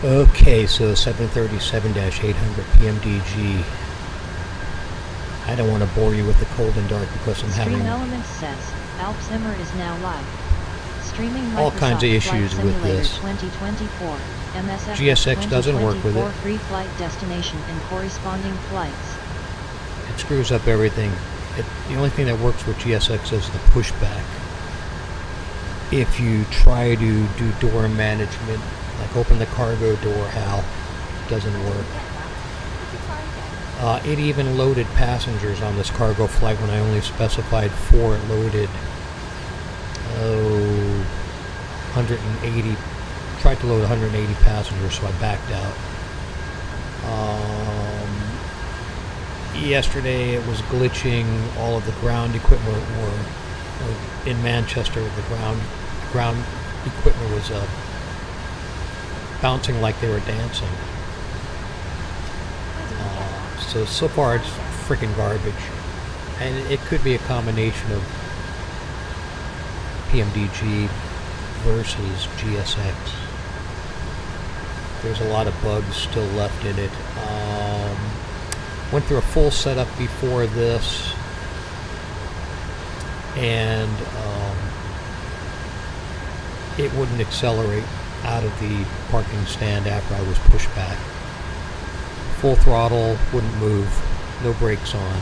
Okay, so 737-800 PMDG. I don't want to bore you with the cold and dark because I'm Stream having Elements says, Alzheimer is now live. Streaming all Microsoft kinds of Flight issues with Simulator this. 2024, MSFS GSX doesn't work with it. free flight destination and corresponding flights. It screws up everything. The only thing that works with GSX is the pushback. If you try to do door management, like open the cargo door, Hal, it doesn't work. It even loaded passengers on this cargo flight when I only specified 4. It loaded 180. Tried to load 180 passengers, so I backed out. Yesterday it was glitching. All of the ground equipment were in Manchester. The ground equipment was bouncing like they were dancing. So far it's freaking garbage, and it could be a combination of PMDG versus GSX. There's a lot of bugs still left in it. Went through a full setup before this, and it wouldn't accelerate out of the parking stand after I was pushed back. Full throttle, wouldn't move, no brakes on.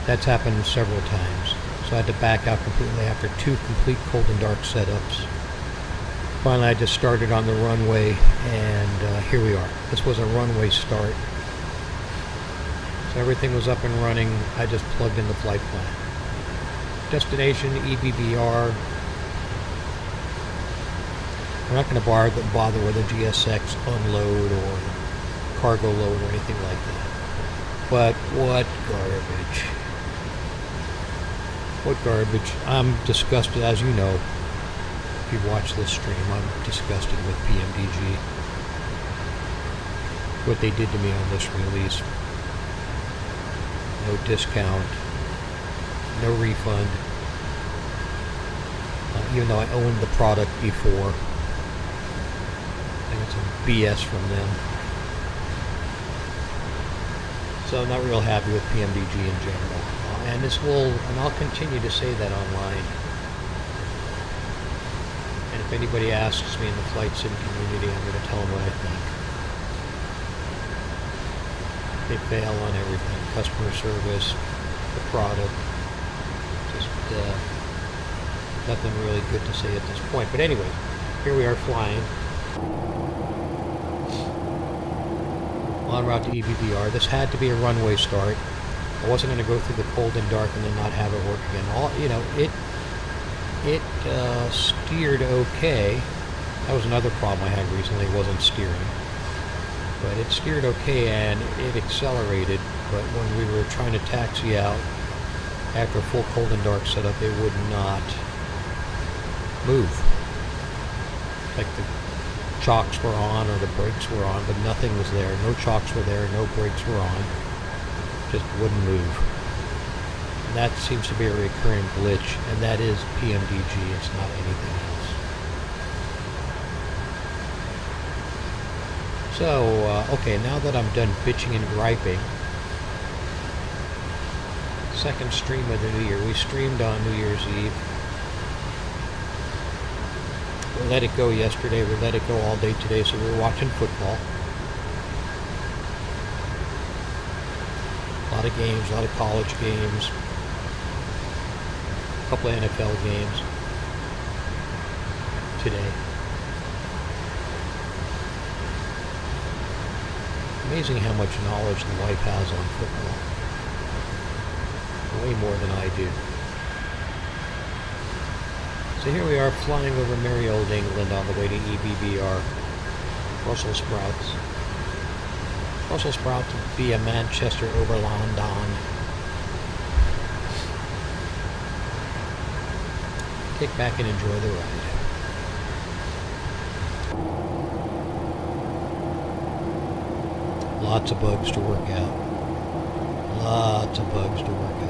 That's happened several times. So I had to back out completely after 2 complete cold and dark setups. Finally, I just started on the runway, and here we are. This was a runway start. So everything was up and running. I just plugged in the flight plan. Destination, EBBR. We're not going to bother with a GSX unload or cargo load or anything like that. But what garbage. What garbage. I'm disgusted, as you know. If you watch this stream, I'm disgusted with PMDG. What they did to me on this release. No discount. No refund. Even though I owned the product before. I got some BS from them. So I'm not real happy with PMDG in general. And I'll continue to say that online. And if anybody asks me in the flight sim community, I'm going to tell them what I think. They fail on everything. Customer service, the product. Just nothing really good to say at this point. But anyway, here we are flying. En route to EBBR. This had to be a runway start. I wasn't going to go through the cold and dark and then not have it work again. It steered okay. That was another problem I had recently. It wasn't steering, but it steered okay and it accelerated. But when we were trying to taxi out after a full cold and dark setup, it would not move. Like the chocks were on or the brakes were on, but nothing was there. No chocks were there, no brakes were on. Just wouldn't move. And that seems to be a recurring glitch, and that is PMDG. It's not anything else. So, okay, now that I'm done bitching and griping, second stream of the new year. We streamed on New Year's Eve. We let it go yesterday, we let it go all day today, so we're watching football. A lot of games, a lot of college games, a couple of NFL games today. Amazing how much knowledge the wife has on football. Way more than I do. So here we are flying over merry old England on the way to EBBR, Brussels sprouts. Brussels sprouts via Manchester over London. Kick back and enjoy the ride. Lots of bugs to work out. Lots of bugs to work out.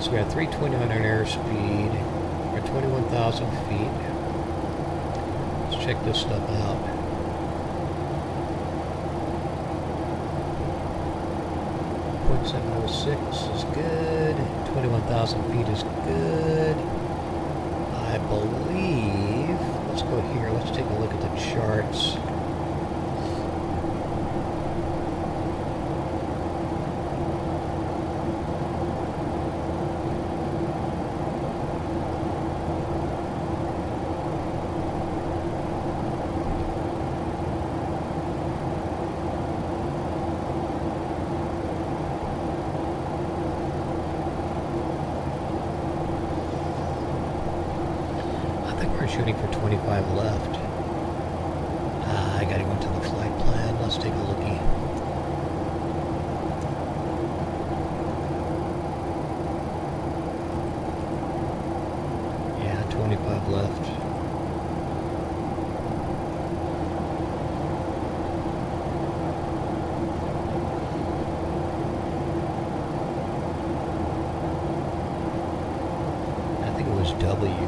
So we got 329 airspeed. We're at 21,000 feet. Let's check this stuff out. .706 is good. 21,000 feet is good. I believe. Let's go here. Let's take a look at the charts. Shooting for 25 left. I gotta go into the flight plan. Let's take a lookie. Yeah, 25 left. I think it was W.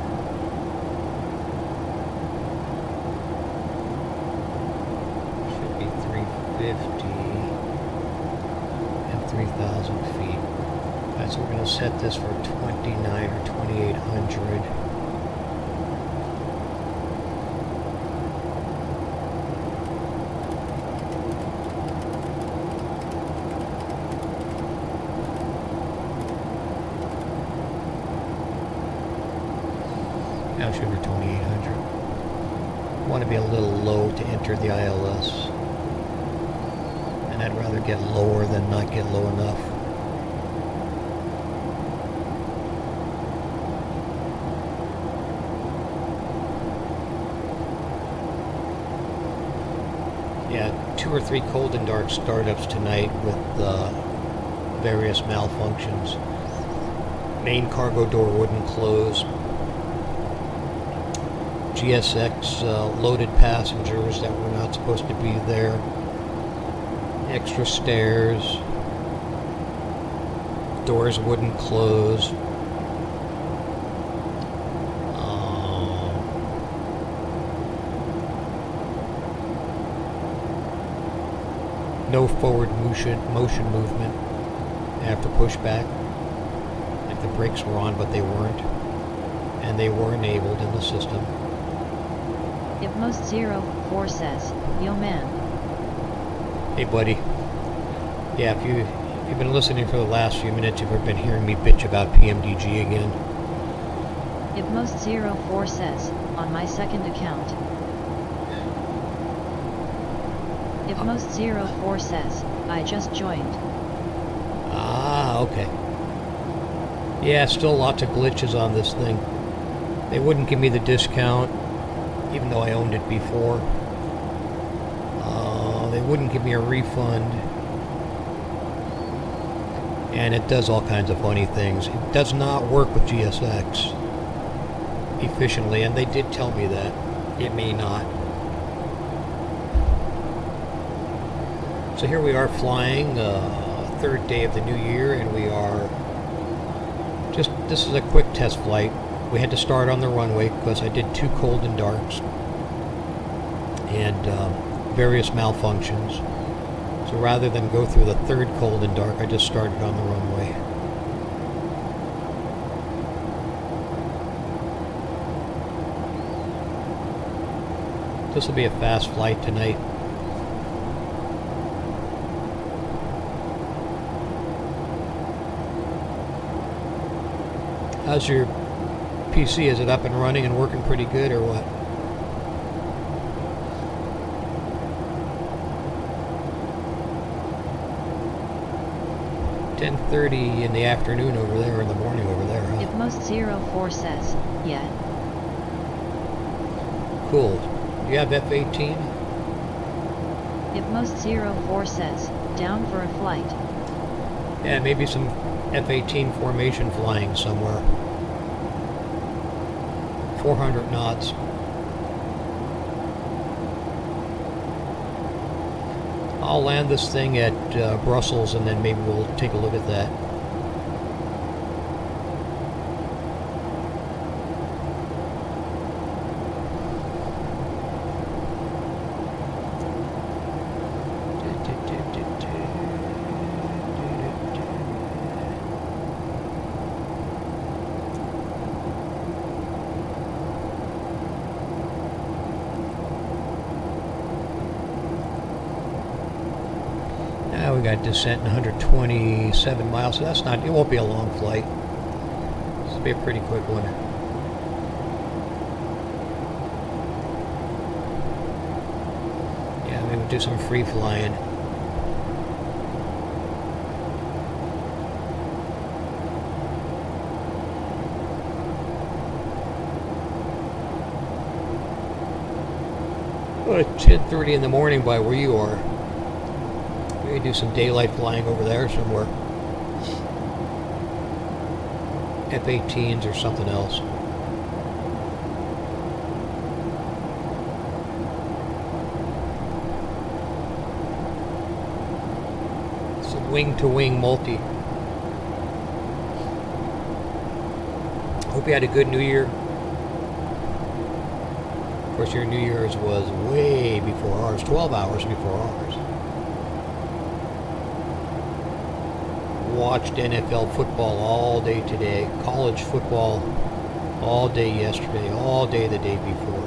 And 3,000 feet. Alright, so we're going to set this for 29 or 2,800. Now it should be 2,800. Want to be a little low to enter the ILS. And I'd rather get lower than not get low enough. Yeah, 2 or 3 cold and dark startups tonight with various malfunctions. Main cargo door wouldn't close. GSX loaded passengers that were not supposed to be there. Extra stairs. Doors wouldn't close. No forward motion movement after pushback. Like the brakes were on, but they weren't. And they were enabled in the system. If most 04 says, yo man. Hey buddy. Yeah, if you've been listening for the last few minutes, you've been hearing me bitch about PMDG again. If most 04 says, on my second account. If most 04 says, I just joined. Ah, okay. Yeah, still lots of glitches on this thing. They wouldn't give me the discount, even though I owned it before. They wouldn't give me a refund. And it does all kinds of funny things. It does not work with GSX efficiently, and they did tell me that. It may not. So here we are flying, third day of the new year, and we are this is a quick test flight. We had to start on the runway because I did 2 cold and darks and various malfunctions. So rather than go through the 3rd cold and dark, I just started on the runway. This will be a fast flight tonight. How's your PC? Is it up and running and working pretty good or what? .30 in the afternoon over there, or in the morning over there, huh? If most 04 says, yeah. Cool. Do you have F-18? If most 04 says, down for a flight. Yeah, maybe some F-18 formation flying somewhere. 400 knots. I'll land this thing at Brussels and then maybe we'll take a look at that. Now we got descent 127 miles, so that's not, it won't be a long flight. This will be a pretty quick one. Yeah, we would do some free flying. Well, it's 10:30 in the morning by where you are. We could do some daylight flying over there somewhere. F-18s or something else. Some wing-to-wing multi. Hope you had a good New Year. Of course, your New Year's was way before ours, 12 hours before ours. Watched NFL football all day today, college football all day yesterday, all day the day before.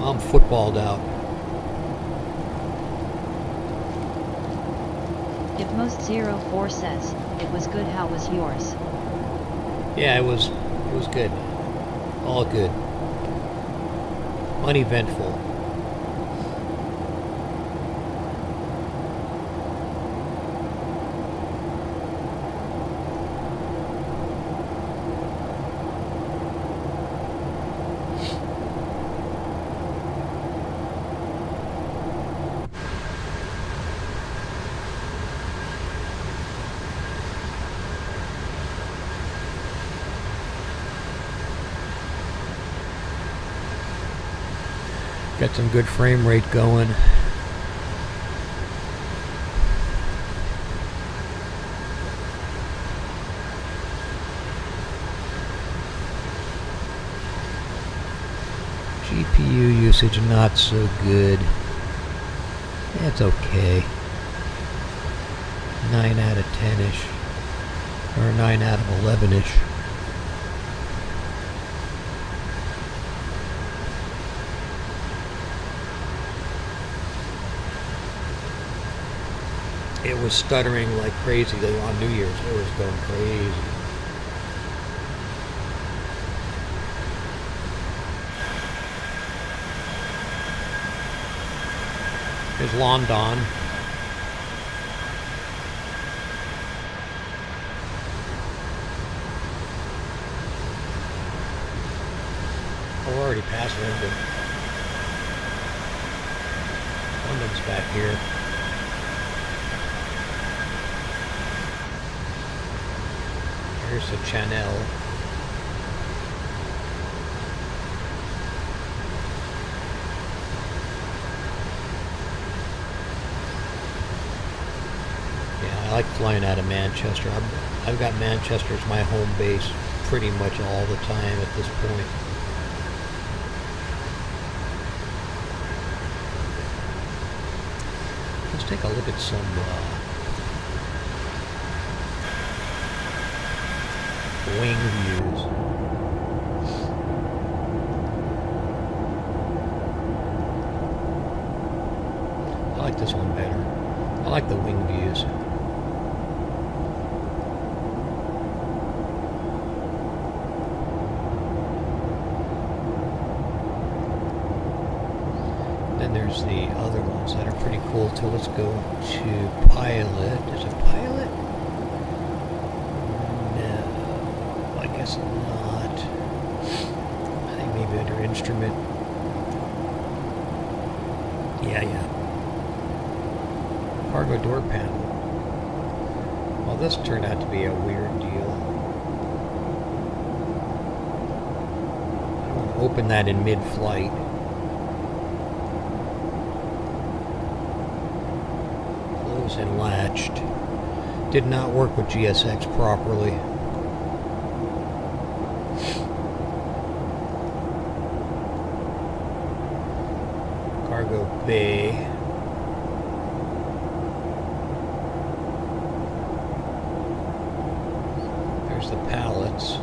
I'm footballed out. If most 04 says, it was good, how was yours? Yeah, it was good. All good. Uneventful. Got some good frame rate going. GPU usage not so good. It's okay. 9 out of 10-ish. Or 9 out of 11-ish. It was stuttering like crazy on New Year's. It was going crazy. There's London. Oh, we're already past London. London's back here. Here's the channel. Yeah, I like flying out of Manchester. I've got Manchester as my home base pretty much all the time at this point. Let's take a look at some wing views. I like this one better. I like the wing views. Then there's the other ones that are pretty cool too. Let's go to pilot. Is it pilot? No, I guess not. I think maybe under instrument. Yeah. Cargo door panel. Well, this turned out to be a weird deal. I want to open that in mid-flight. Close and latched. Did not work with GSX properly. Cargo bay. There's the pallets.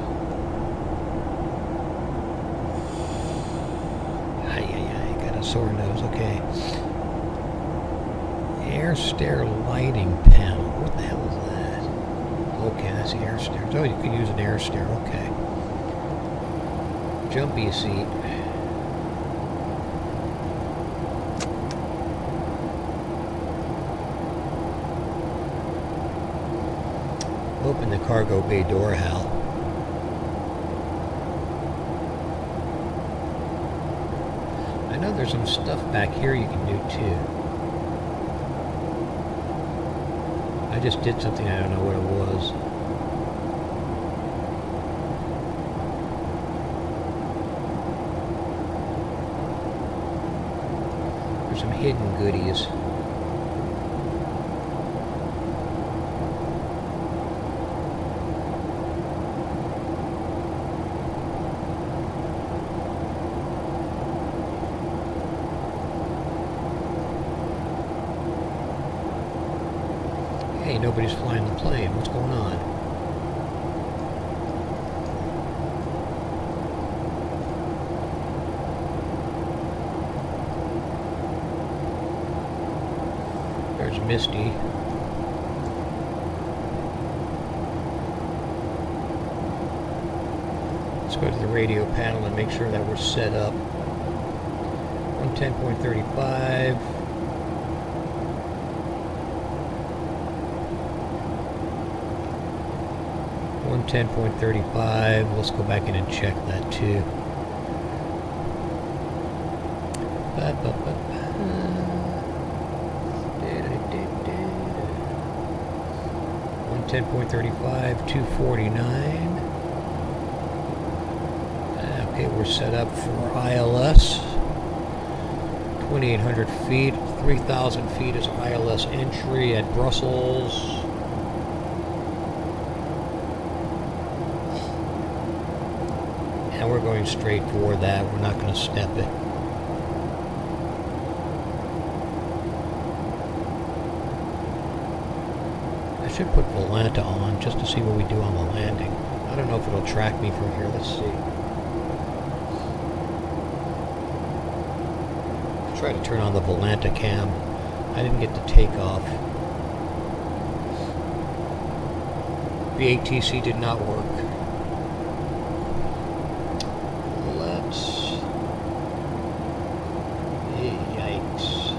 Got a sore nose, okay. Air stair lighting panel. What the hell is that? Okay, that's the air stair. Oh, you can use an air stair. Okay. Jumpy seat. Open the cargo bay door, Hal. I know there's some stuff back here you can do too. I just did something, I don't know what it was. There's some hidden goodies. Hey, nobody's flying the plane. What's going on? There's Misty. Let's go to the radio panel and make sure that we're set up. 110.35. 110.35. Let's go back in and check that too. 110.35, 249. Okay, we're set up for ILS. 2,800 feet, 3,000 feet is ILS entry at Brussels. And we're going straight for that. We're not going to step it. I should put Volanta on just to see what we do on the landing. I don't know if it'll track me from here. Let's see. Try to turn on the Volanta cam. I didn't get to take off. The ATC did not work. Yikes.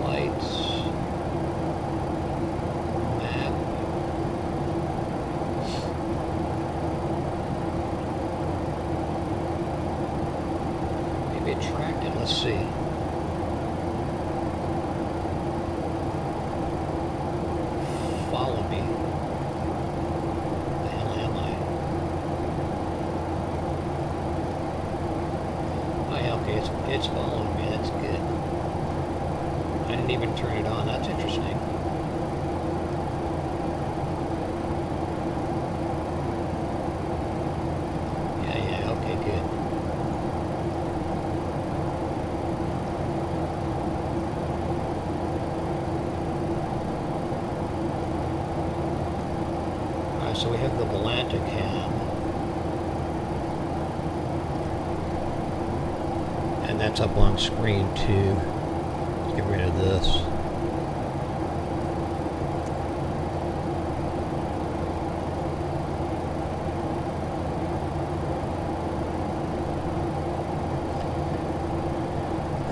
Lights. Map. Maybe it tracked it. Let's see. Follow me. Where the hell am I? Oh yeah, okay, it's following me. That's good. I didn't even turn it on. That's interesting. Yeah, okay, good. Alright, so we have the Volanta cam. And that's up on screen too. Let's get rid of this.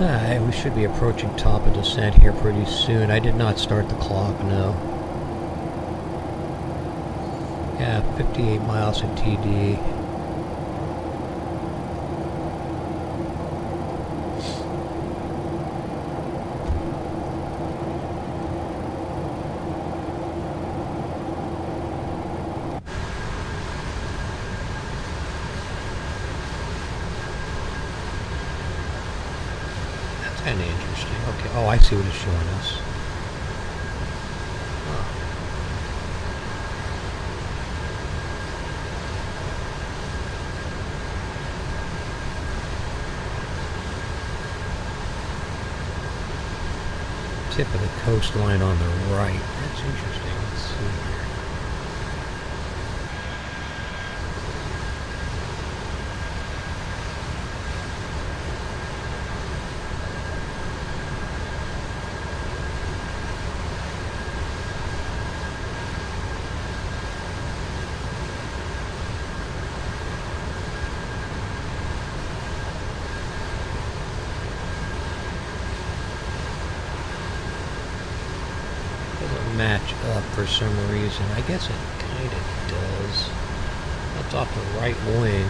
Alright, we should be approaching top of descent here pretty soon. I did not start the clock, no. Yeah, 58 miles at TD. Kind of interesting. Okay. Oh, I see what it's showing us. Tip of the coastline on the right. That's interesting. Let's see here. match up for some reason. I guess it kind of does. That's off the right wing.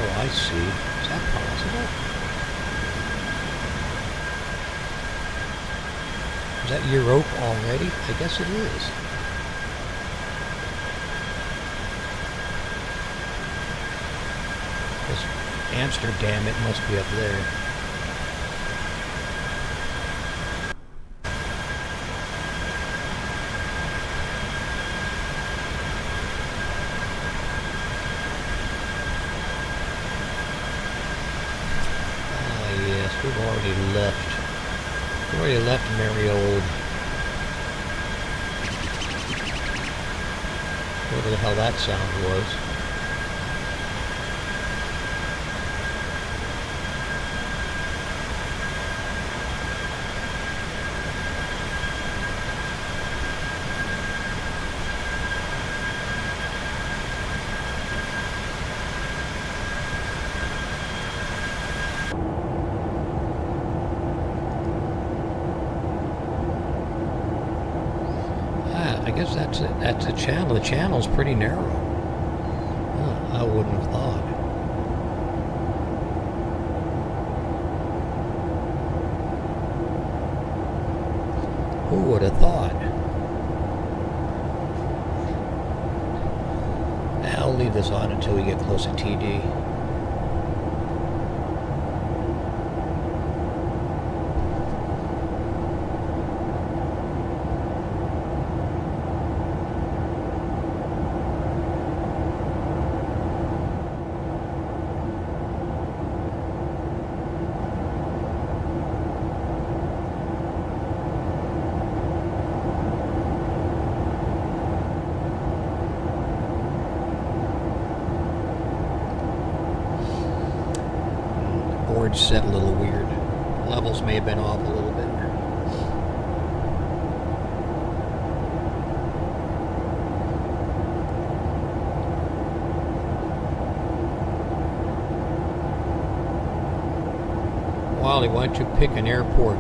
Oh, I see. Is that possible? Is that Europe already? I guess it is. This Amsterdam, it must be up there. We've already left. We've already left merry old. Whatever the hell that sound was. I guess that's it. That's the channel. The channel's pretty narrow. Huh, I wouldn't have thought. Who would have thought? I'll leave this on until we get close to TD. Board set a little weird. Levels may have been off a little bit. Wally, why don't you pick an airport?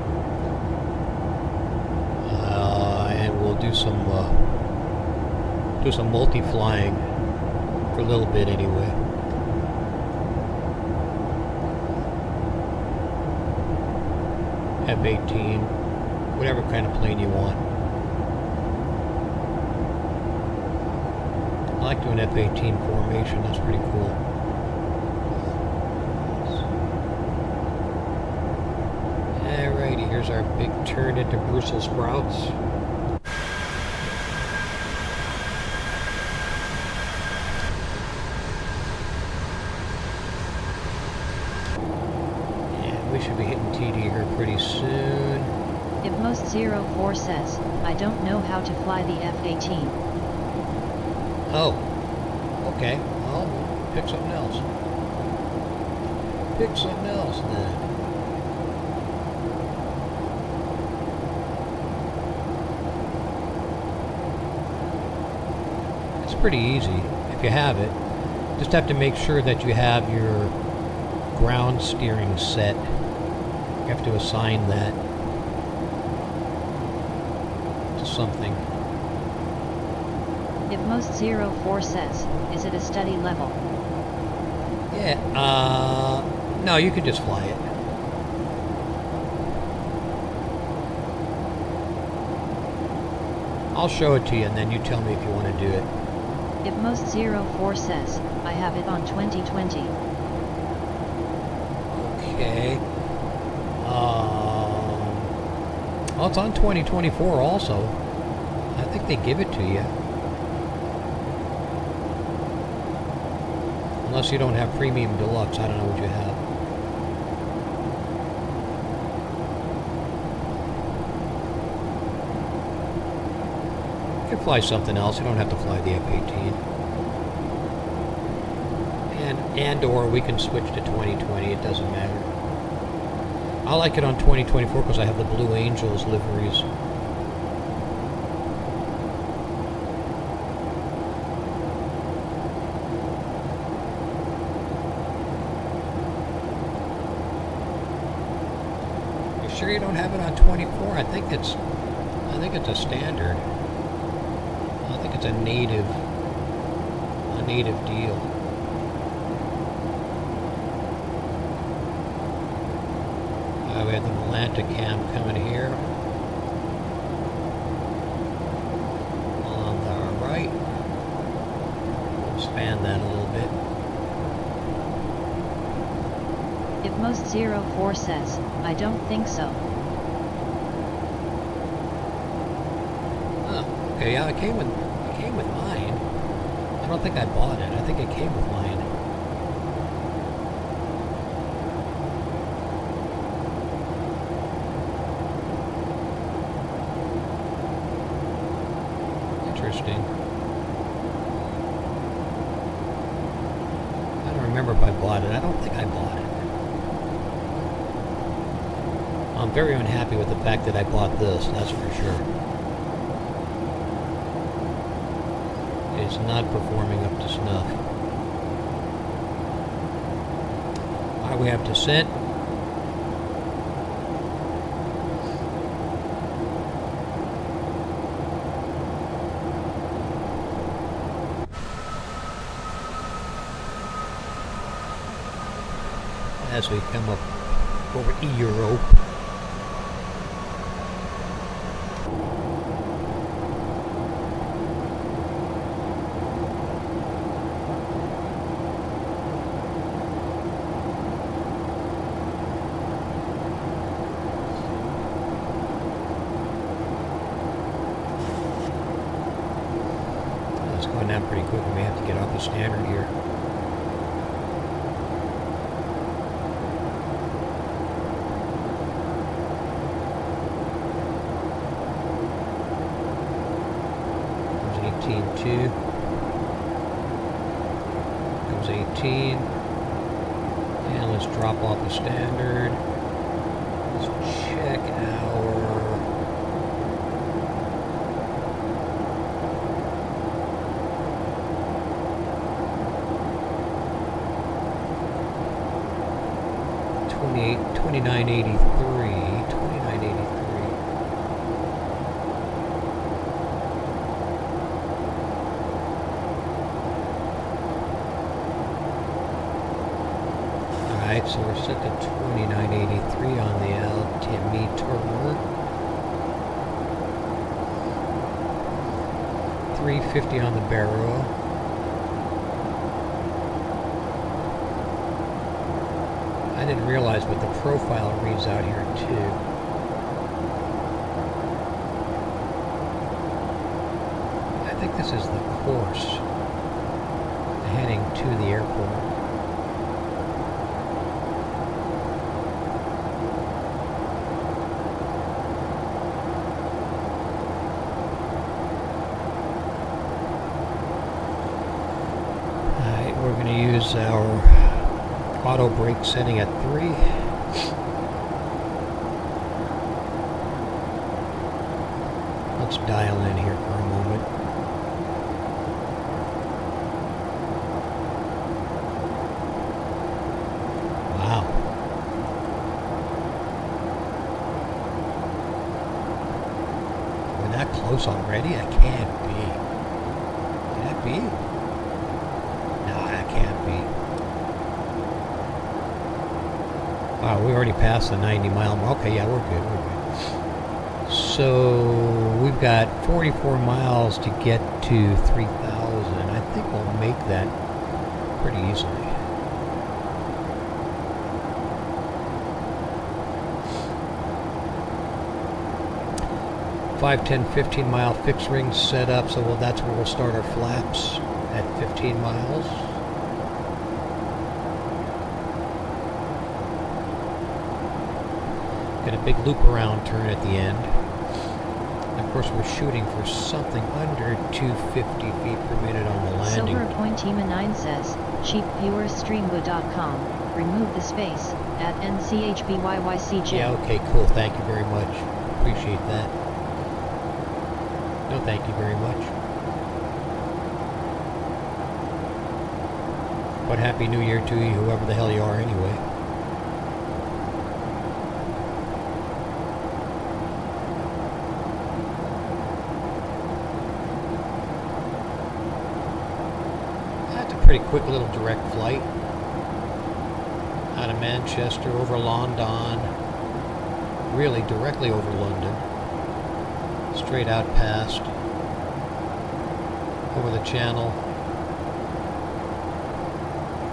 And we'll do some multi-flying for a little bit anyway. F-18, whatever kind of plane you want. I like doing F-18 formation, that's pretty cool. Alrighty, here's our big turn into Brussels sprouts. We should be hitting TD here pretty soon. Ipmost04 says, I don't know how to fly the F-18. Oh, okay. I'll pick something else. Pick something else then. It's pretty easy if you have it. Just have to make sure that you have your ground steering set. You have to assign that to something. Ipmost04 says, is it a study level? Yeah, no, you could just fly it. I'll show it to you and then you tell me if you want to do it. Ipmost04 says, I have it on 2020. Okay. Well, it's on 2024 also. I think they give it to you. Unless you don't have Premium Deluxe, I don't know what you have. You can fly something else, you don't have to fly the F-18. And or we can switch to 2020. It doesn't matter. I like it on 2024 because I have the Blue Angels liveries. You sure you don't have it on 24? I think it's a standard. I think it's a native deal. We have the Malanta cam coming here. On the right. Expand that a little bit. If most 04 says, I don't think so. Oh, okay, yeah, it came with mine. I don't think I bought it. I think it came with mine. Interesting. I don't remember if I bought it. I don't think I bought it. I'm very unhappy with the fact that I bought this, that's for sure. It's not performing up to snuff. Alright, we have descent. As we come up over Europe. It's going down pretty quick. We may have to get off the standard here. There's 18.2. Comes 18. And let's drop off the standard. Let's check our... $29.83. Alright, so we're set to $29.83 on the altimeter. 350 on the barrel. I didn't realize, but the profile reads out here too. I think this is the course heading to the airport. Alright, we're going to use our auto brake setting at 3. Let's dial in here for a moment. Wow. We're that close already? I can't be. Can that be? No, that can't be. Wow, we already passed the 90 mile mark. Okay, yeah, we're good. So we've got 44 miles to get to 3,000. I think we'll make that pretty easily. Five, 10, 15 mile fixed ring set up, so that's where we'll start our flaps at 15 miles. Got a big loop around turn at the end. Of course, we're shooting for something under 250 feet per minute on the landing. Silver Point Ema 9 says, cheapviewers.streambo.com, remove the space, at NCHBYYCJ. Yeah, okay, cool. Thank you very much. Appreciate that. No, thank you very much. But Happy New Year to you, whoever the hell you are anyway. That's a pretty quick little direct flight. Out of Manchester, over London, really directly over London, straight out past, over the Channel,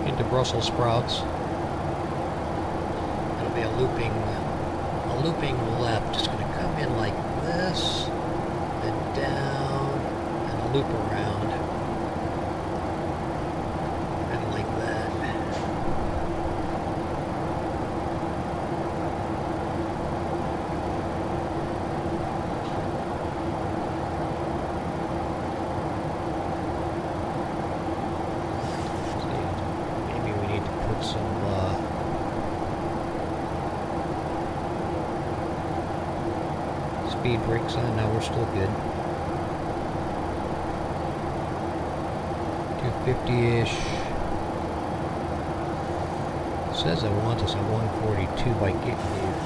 into Brussels sprouts. It'll be a looping left. It's going to come in like this, then down, and a loop around, and like that. Some speed brakes on. Now we're still good. 250-ish. Says I want us at 142 by Gitleaf.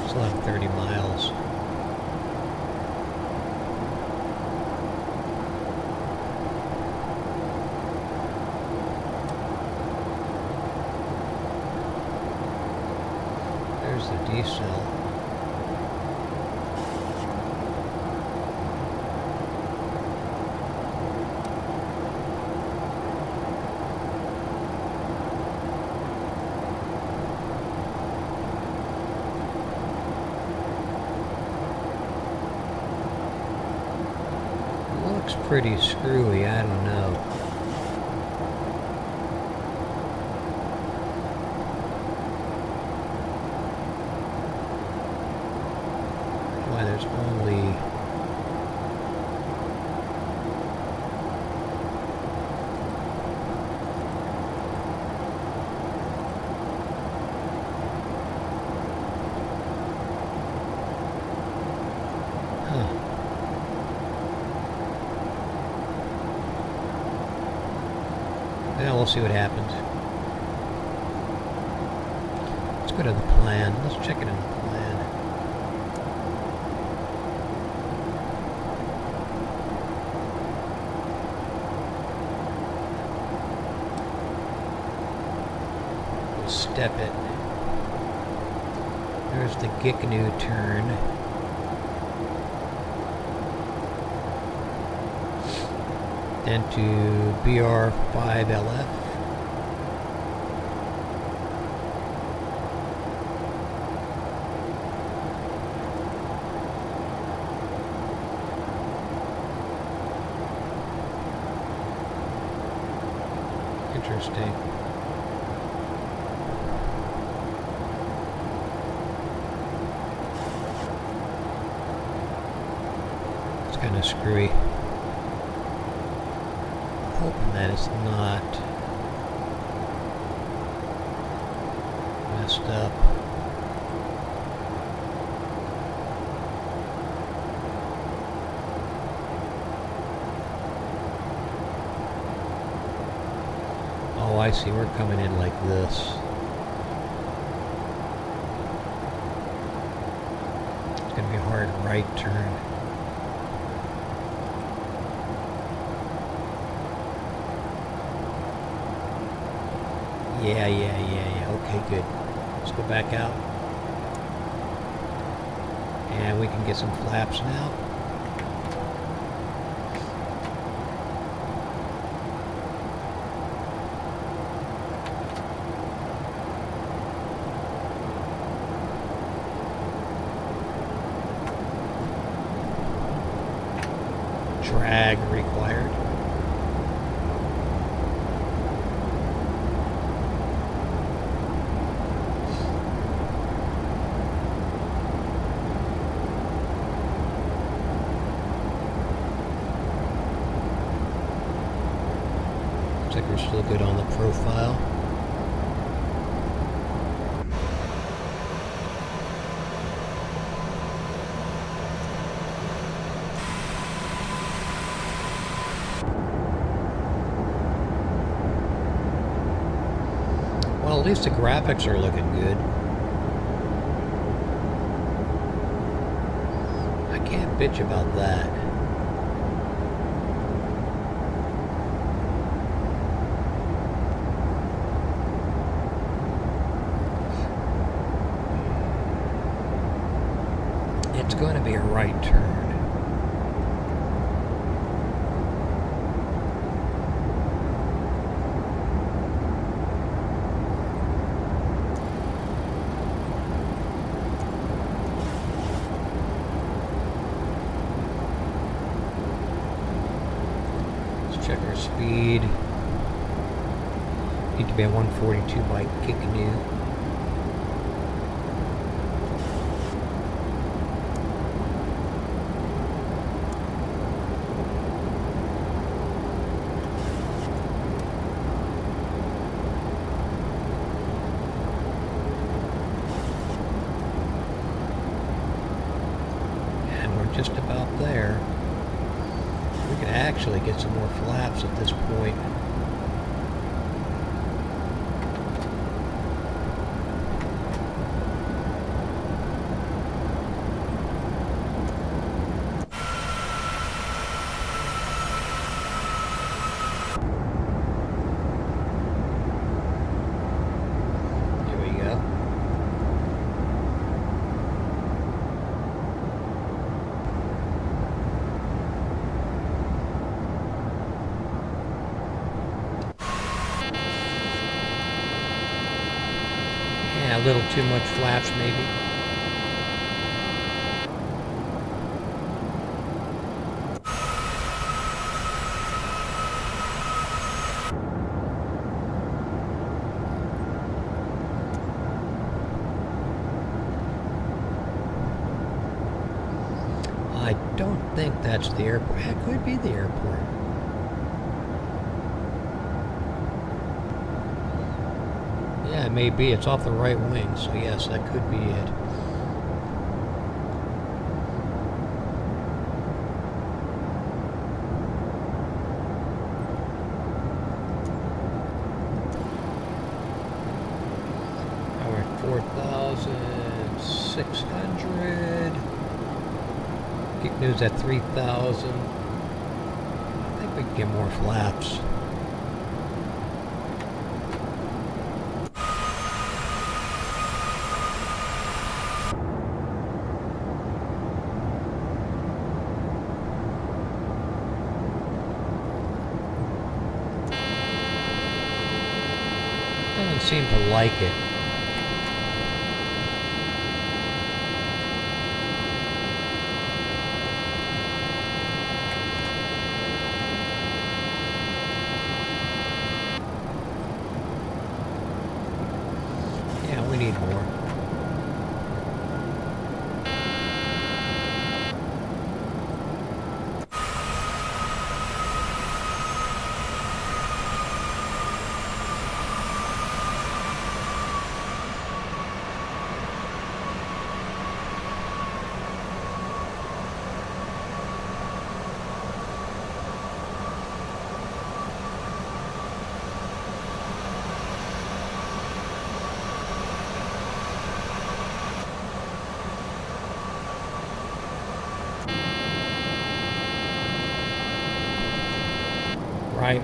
Still have 30 miles. There's the decel. Looks pretty screwy, I don't know. Why there's only yeah, we'll see what happens. Let's go to the plan. Let's check it in the plan. We'll step it. There's the Gikanu turn. Then to BR5LF. Interesting. It's kind of screwy. Hoping that it's not messed up. Oh, I see. We're coming in like this. It's going to be a hard right turn. Yeah. Okay, good. Let's go back out. And we can get some flaps now. drag required. Looks like we're still good on the profile. Well, at least the graphics are looking good. I can't bitch about that. It's going to be a right turn. Check our speed. Need to be at 142 by kicking you. And we're just about there. We can actually get some more flaps at this point. Here we go. Yeah, a little too much flaps maybe. I don't think that's the airport. It could be the airport. Yeah, it may be. It's off the right wing, so yes, that could be it. Now we're at 4,600. Kick news at 3,000. I think we can get more flaps. Doesn't seem to like it. Yeah, we need more. Right. I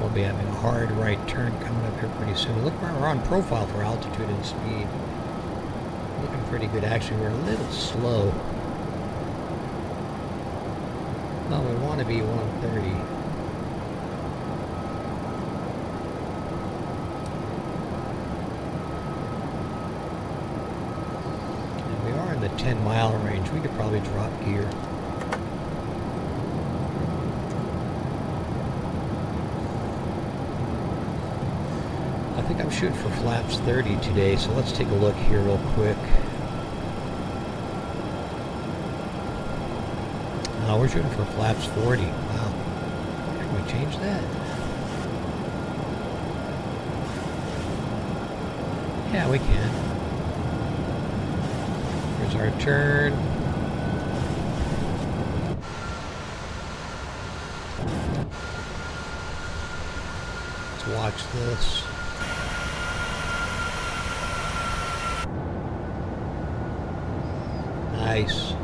will be having a hard right turn coming up here pretty soon. Look, we're on profile for altitude and speed. Looking pretty good. Actually, we're a little slow. Well, we want to be 130. 10-mile range, we could probably drop gear. I think I'm shooting for flaps 30 today, so let's take a look here real quick. We're shooting for flaps 40. Wow. Can we change that? Yeah, we can. Here's our turn. Let's watch this. Nice.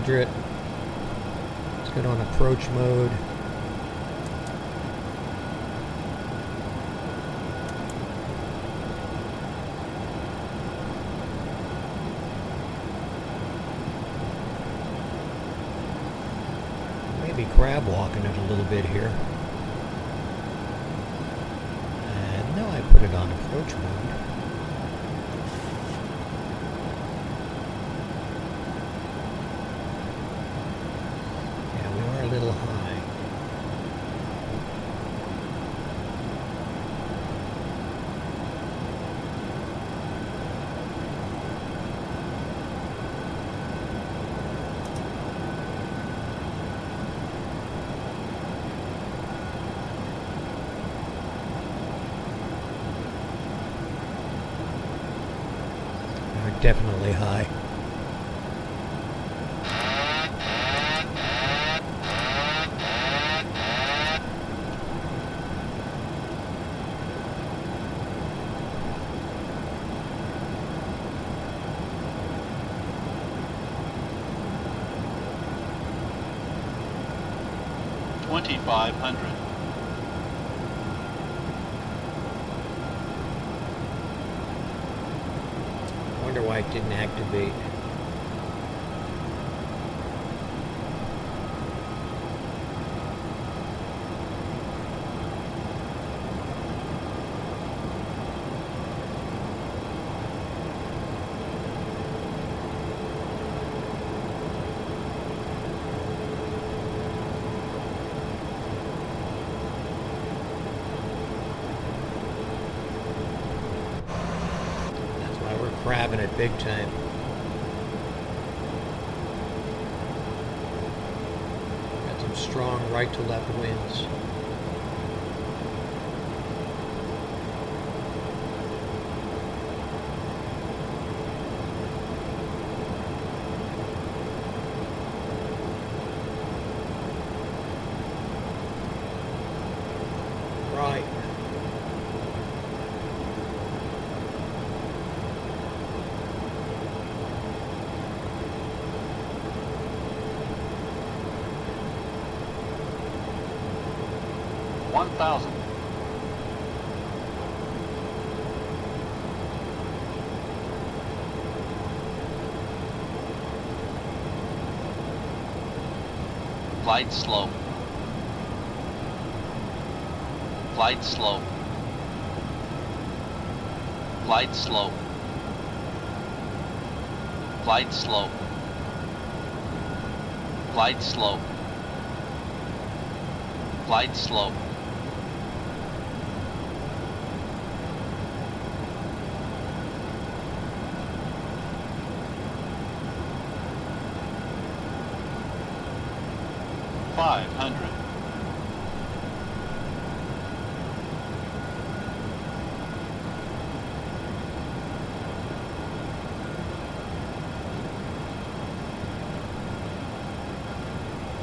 Let's get on approach mode. Maybe crab walking it a little bit here. And no, I put it on approach mode. A little high. We're definitely high. $2,500. Wonder why it didn't activate. Crabbing it big time. Got some strong right to left winds. Right. $1,000. Glide slow. Glide slow. Glide slow. Glide slow. Glide slow. Glide slow. $500.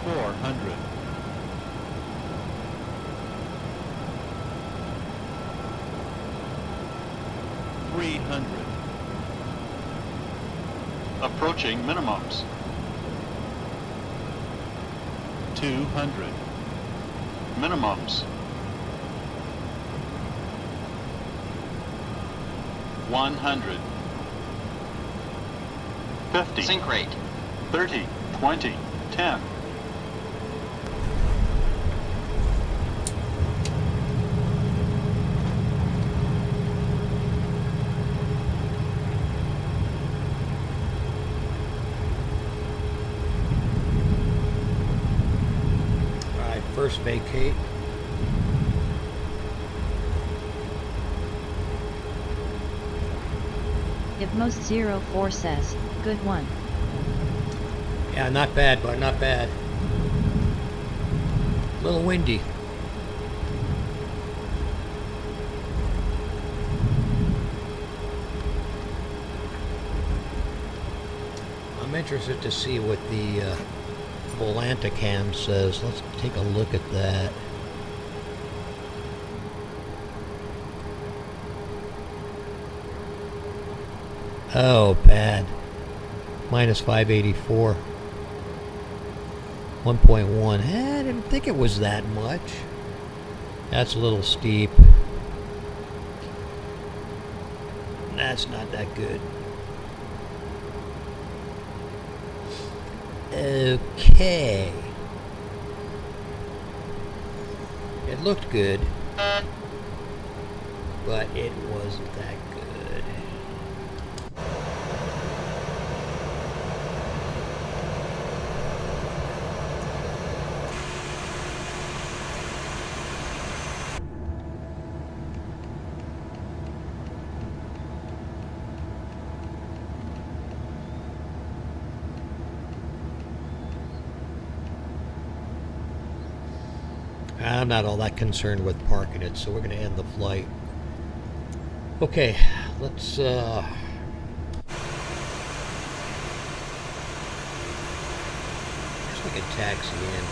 $400. $300. Approaching minimums. 200. Minimums. 100. 50. Sink rate. 30. 20. 10. Alright, first vacate. Ipmos04 says, good one. Yeah, not bad, but not bad. A little windy. I'm interested to see what the Volanticam says. Let's take a look at that. Oh, bad. Minus 584. 1.1. I didn't think it was that much. That's a little steep. That's not that good. Okay. It looked good, but it wasn't that good. I'm not all that concerned with parking it, so we're going to end the flight. Okay, let's we can taxi in.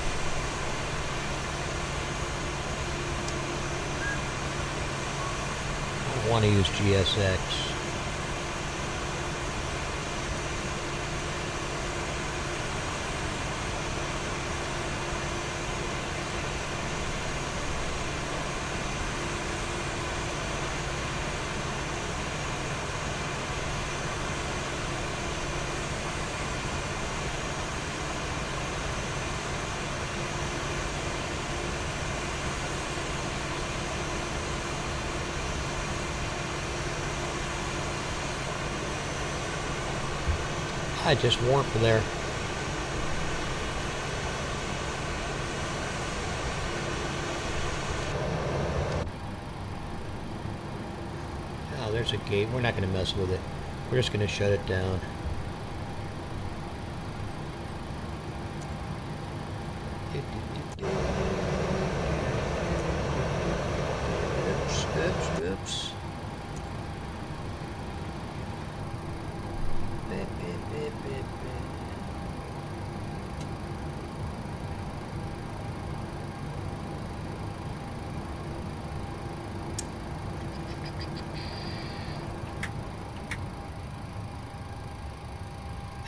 I want to use GSX. I just warped there. Oh, there's a gate. We're not going to mess with it. We're just going to shut it down. Oops.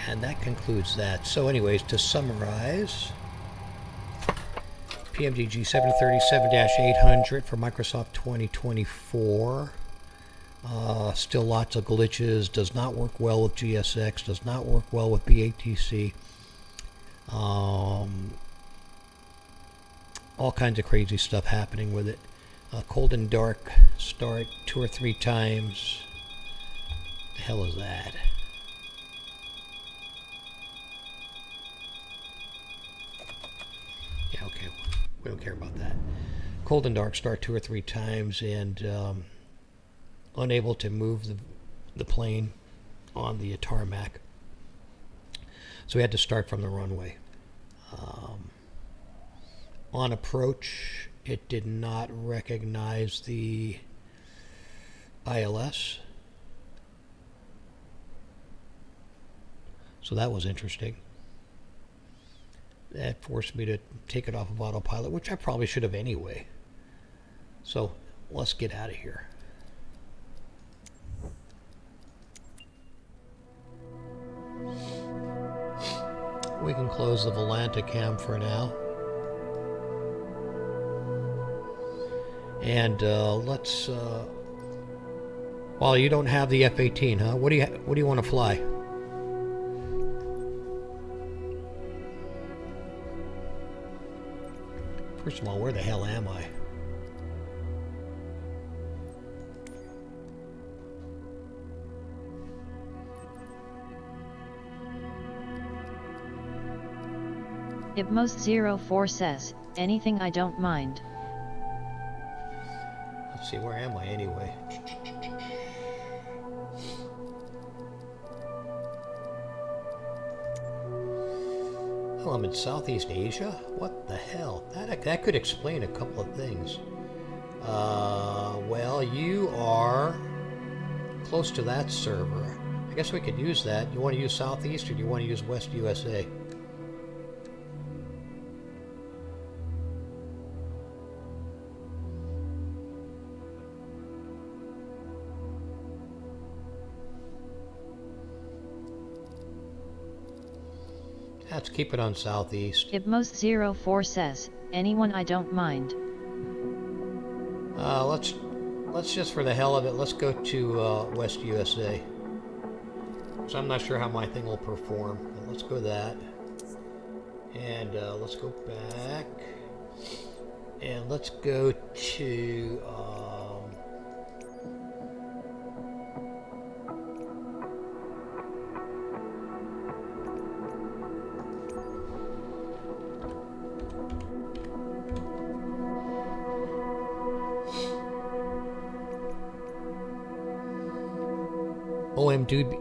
And that concludes that. So anyways, to summarize, PMDG 737-800 for Microsoft 2024. Still lots of glitches, does not work well with GSX, does not work well with BATC. All kinds of crazy stuff happening with it. Cold and dark start 2 or 3 times. The hell is that? Yeah, okay, we don't care about that. Cold and dark start 2 or 3 times, and unable to move the plane on the tarmac. So we had to start from the runway. On approach, it did not recognize the ILS. So that was interesting. That forced me to take it off of autopilot, which I probably should have anyway. So let's get out of here. We can close the Volanticam for now. And let's... Well, you don't have the F-18, huh? What do you want to fly? First of all, where the hell am I? Ibmos04 says, anything I don't mind. Let's see, where am I anyway? Oh, I'm in Southeast Asia? What the hell? That could explain a couple of things. Well, you are close to that server. I guess we could use that. You want to use Southeast or do you want to use West USA? Let's keep it on Southeast. Ibmos04 says, anyone I don't mind. Let's just for the hell of it, let's go to West USA. So I'm not sure how my thing will perform, but let's go that. And let's go back. And let's go to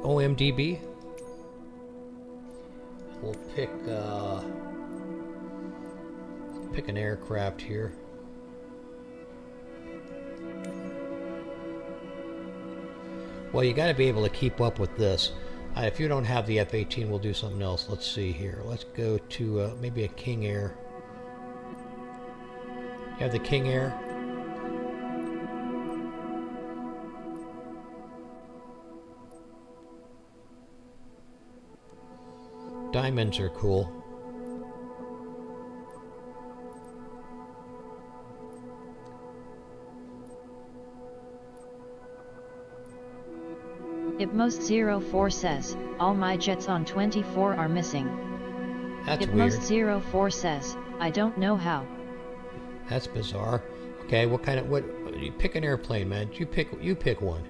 OMDB. We'll pick an aircraft here. Well, you got to be able to keep up with this. If you don't have the F-18, we'll do something else. Let's see here. Let's go to maybe a King Air. You have the King Air? Diamonds are cool. Ibmos04 says, all my jets on 24 are missing. That's weird. Ibmos04 says, I don't know how. That's bizarre. Okay, what you pick an airplane, man. You pick one.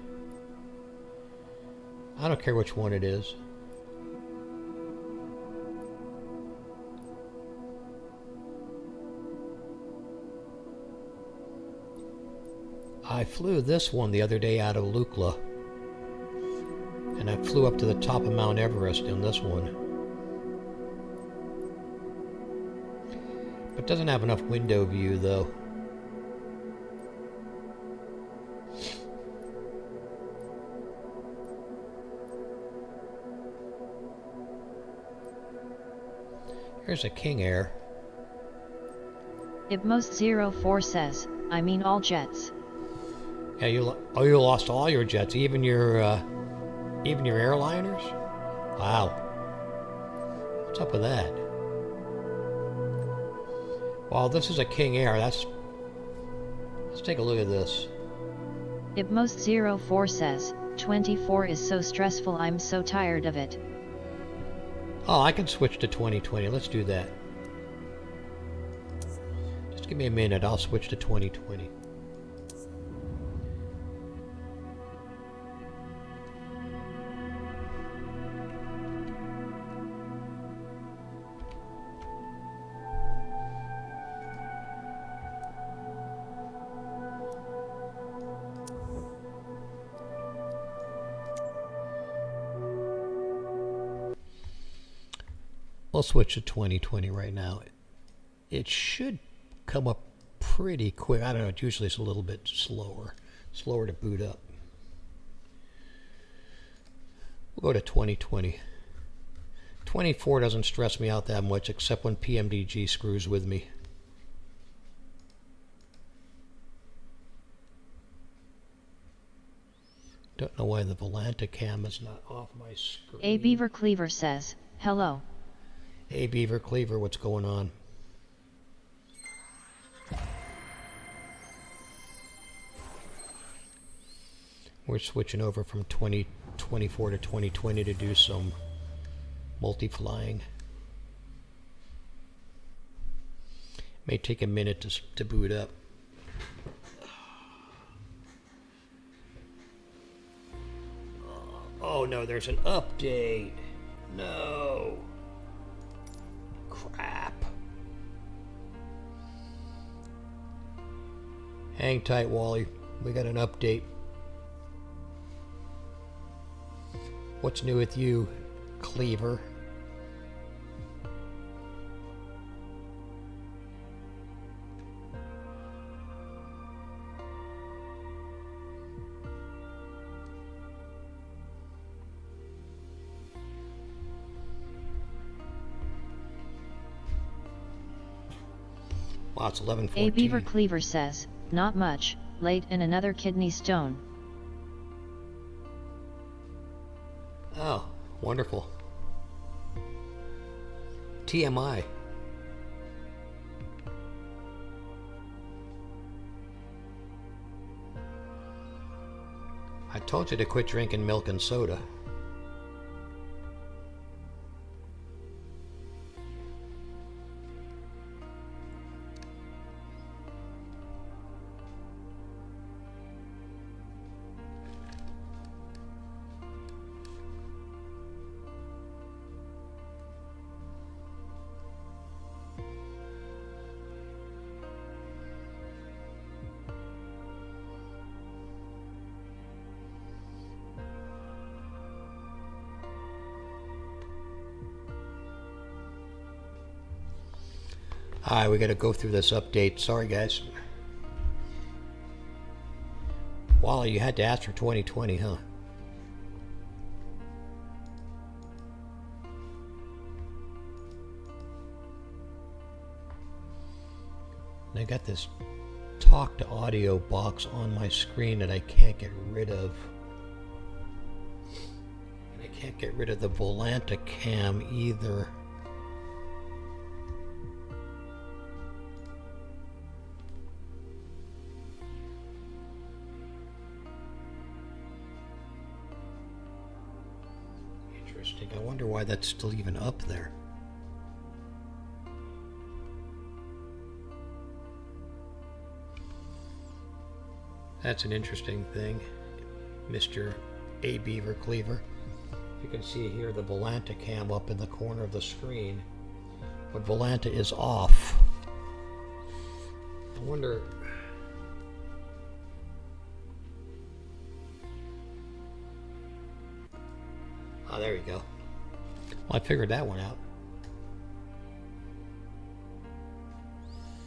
I don't care which one it is. I flew this one the other day out of Lukla. And I flew up to the top of Mount Everest in this one. But it doesn't have enough window view though. Here's a King Air. Ibmos04 says, I mean all jets. Yeah, you lost all your jets, even your airliners? Wow. What's up with that? Well, this is a King Air. Let's take a look at this. Ibmos04 says, 24 is so stressful, I'm so tired of it. Oh, I can switch to 2020. Let's do that. Just give me a minute. I'll switch to 2020. We'll switch to 2020 right now. It should come up pretty quick. I don't know, usually it's a little bit slower to boot up. We'll go to 2020. 24 doesn't stress me out that much, except when PMDG screws with me. Don't know why the Volanta cam is not off my screen. A Beaver Cleaver says, hello. Hey Beaver Cleaver, what's going on? We're switching over from 2024 to 2020 to do some multi-flying. May take a minute to boot up. Oh no, there's an update. No. Crap. Hang tight, Wally. We got an update. What's new with you, Cleaver? Wow, it's 11:14. A Beaver Cleaver says, not much, late and another kidney stone. Oh, wonderful. TMI. I told you to quit drinking milk and soda. Alright, we gotta go through this update. Sorry, guys. Wally, you had to ask for 2020, huh? And I got this talk to audio box on my screen that I can't get rid of. And I can't get rid of the Volanta cam either. Interesting. I wonder why that's still even up there. That's an interesting thing, Mr. A Beaver Cleaver. You can see here the Volanta cam up in the corner of the screen, but Volanta is off. I wonder. Oh, there you go. Well, I figured that one out.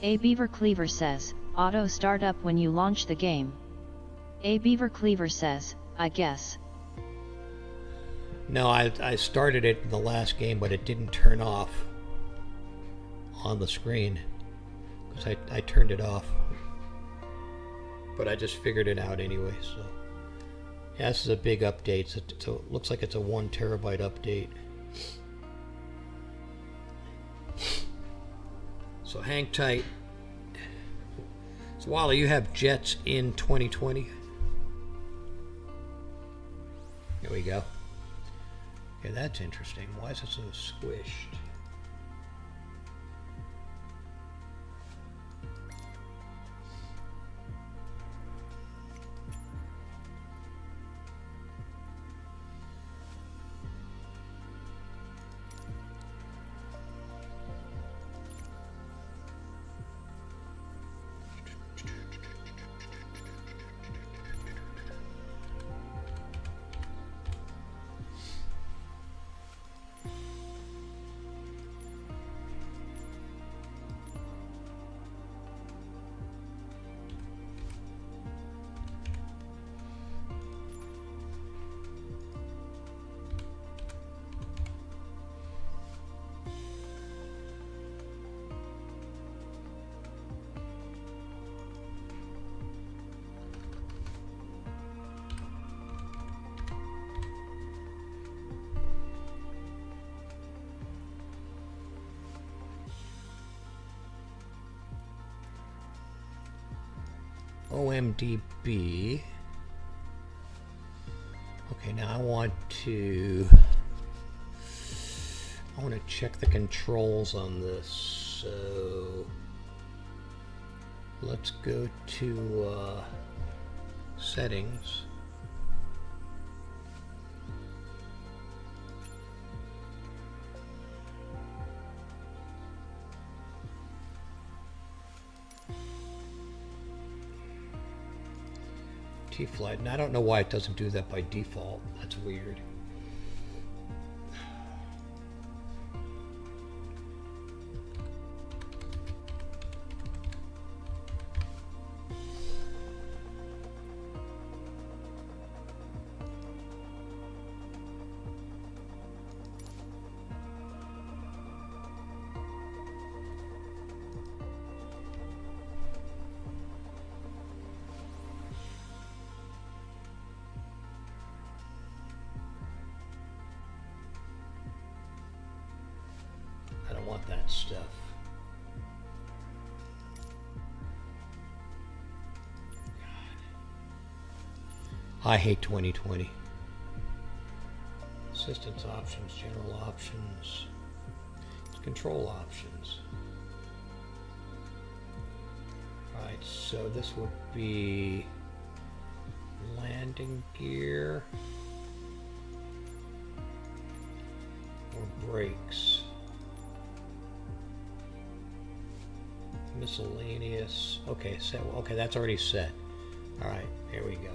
A Beaver Cleaver says, auto start up when you launch the game. A Beaver Cleaver says, I guess. No, I started it in the last game, but it didn't turn off on the screen because I turned it off. But I just figured it out anyway, so. Yeah, this is a big update. So it looks like it's a 1 terabyte update. So hang tight. So Wally, you have jets in 2020. Here we go. Okay, that's interesting. Why is it so squished? OMDB. Okay, now I want to check the controls on this. So let's go to settings. T-flat, and I don't know why it doesn't do that by default. That's weird. I don't want that stuff. God. I hate 2020. Assistance options, general options, control options. Alright, so this would be landing gear or brakes. Miscellaneous. Okay, set. Okay, that's already set. All right, here we go.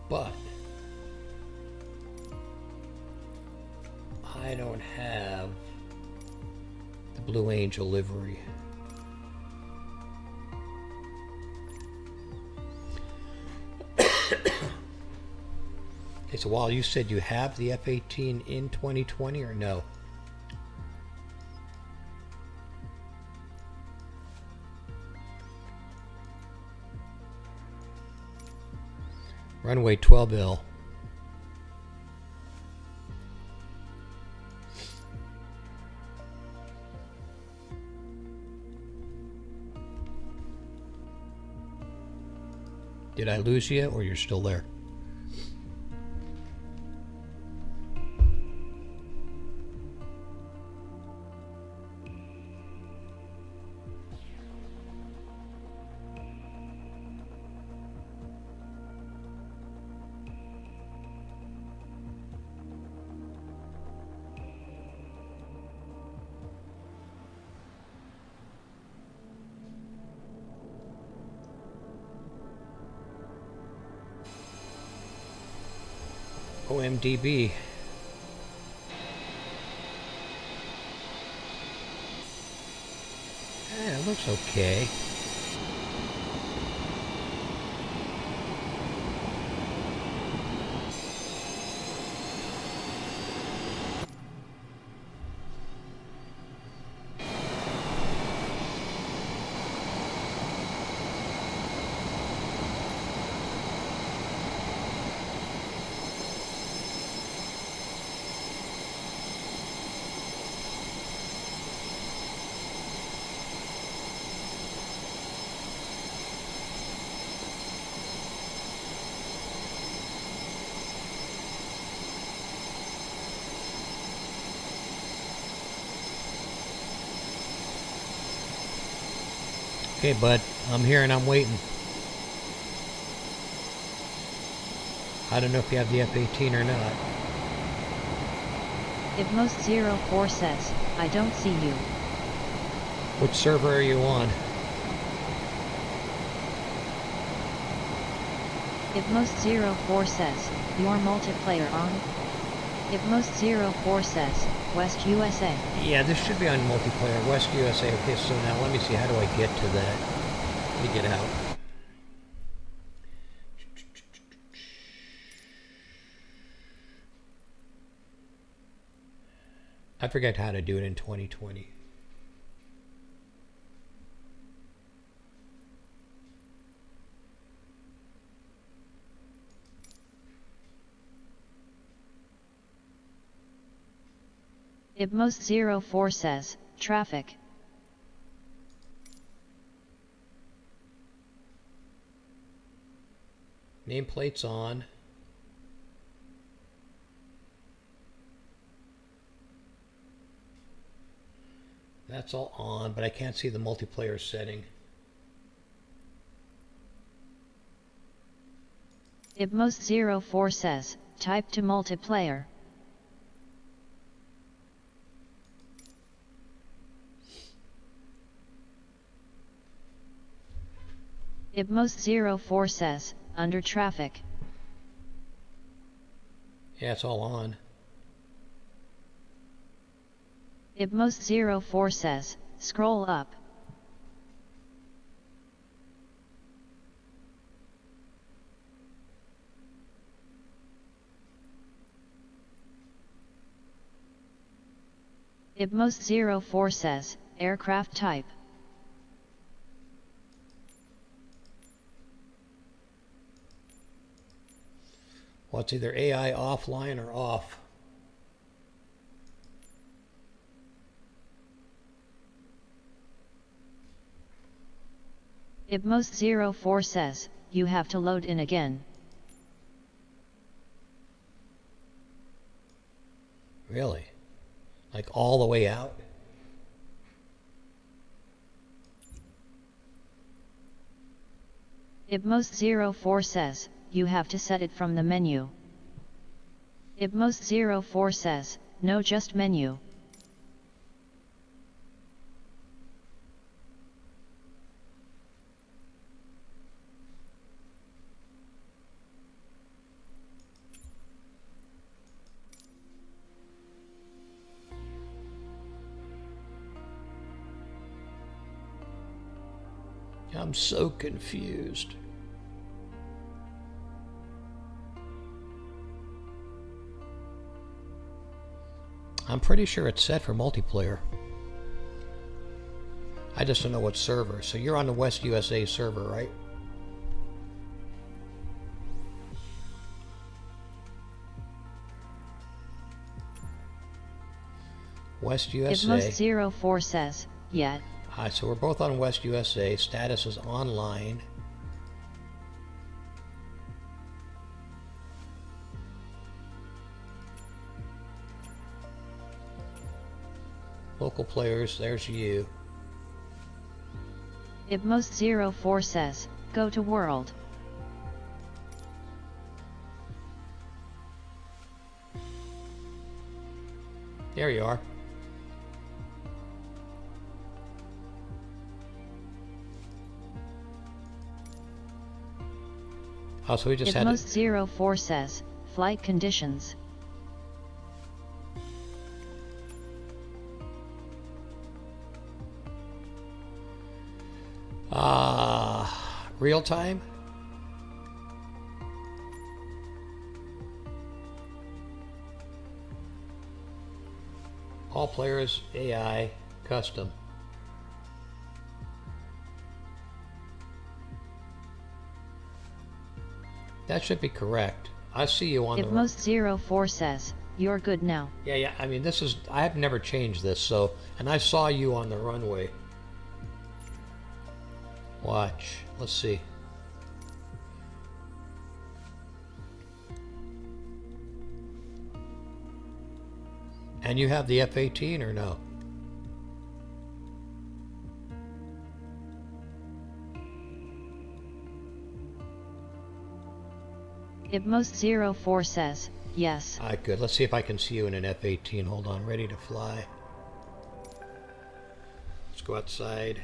But I don't have the Blue Angel livery. Okay, so while you said you have the F-18 in 2020 or no? Runway 12L. Did I lose you or you're still there? OMDB. It looks okay. Okay, bud, I'm here and I'm waiting. I don't know if you have the F-18 or not. If most 04 says, I don't see you. Which server are you on? If most 04 says, your multiplayer on. If most 04 says, West USA. Yeah, this should be on multiplayer. West USA. Okay, so now let me see. How do I get to that? Let me get out. I forget how to do it in 2020. If most 04 says, traffic. Nameplate's on. That's all on, but I can't see the multiplayer setting. Ibmos04 says, type to multiplayer. Ibmos04 says, under traffic. Yeah, it's all on. Ibmos04 says, scroll up. Ibmos04 says, aircraft type. Well, it's either AI offline or off. Ibmos04 says, you have to load in again. Really? Like all the way out? Ibmos04 says, you have to set it from the menu. Ibmos04 says, no, just menu. I'm so confused. I'm pretty sure it's set for multiplayer. I just don't know what server. So you're on the West USA server, right? West USA. Ibmos04 says, yet. Alright, so we're both on West USA. Status is online. Local players, there's you. Ibmos04 says, go to world. There you are. Oh, so we just had it. Ibmos04 says, flight conditions. Real time? All players, AI, custom. That should be correct. I see you on the... Ibmos04 says, you're good now. Yeah, I mean, this is... I have never changed this, so... And I saw you on the runway. Watch. Let's see. And you have the F-18 or no? Ibmos04 says, yes. Alright, good. Let's see if I can see you in an F-18. Hold on. Ready to fly. Let's go outside.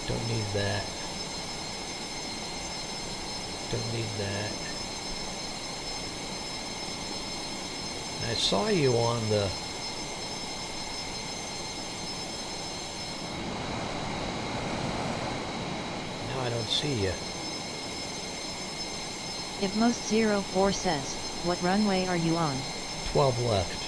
Don't need that. Don't need that. I saw you on the... Now I don't see you. Ibmos04 says, what runway are you on? 12 left.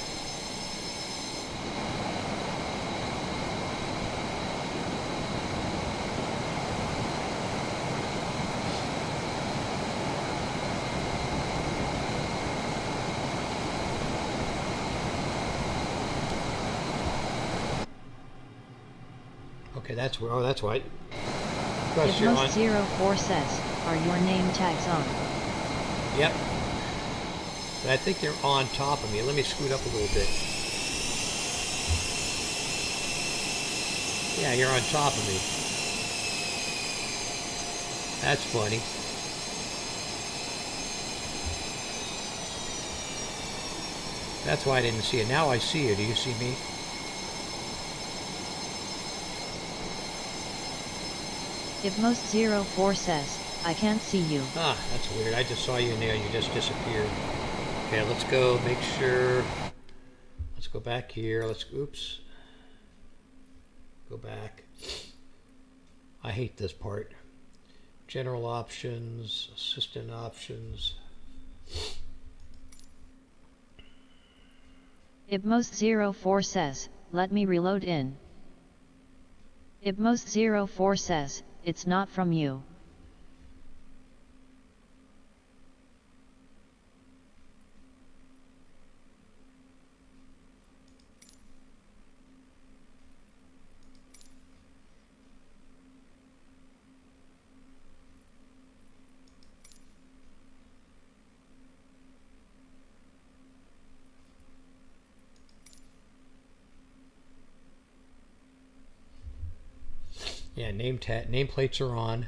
Okay, that's where. Oh, that's why. If most 04 says, are your name tags on? Yep. But I think they're on top of me. Let me scoot up a little bit. Yeah, you're on top of me. That's funny. That's why I didn't see it. Now I see you. Do you see me? If most 04 says, I can't see you. Ah, that's weird. I just saw you in there. You just disappeared. Okay, let's go make sure. Let's go back here. Oops. Go back. I hate this part. General options, assistant options. If most 04 says, let me reload in. If most 04 says, it's not from you. Yeah, nameplates are on.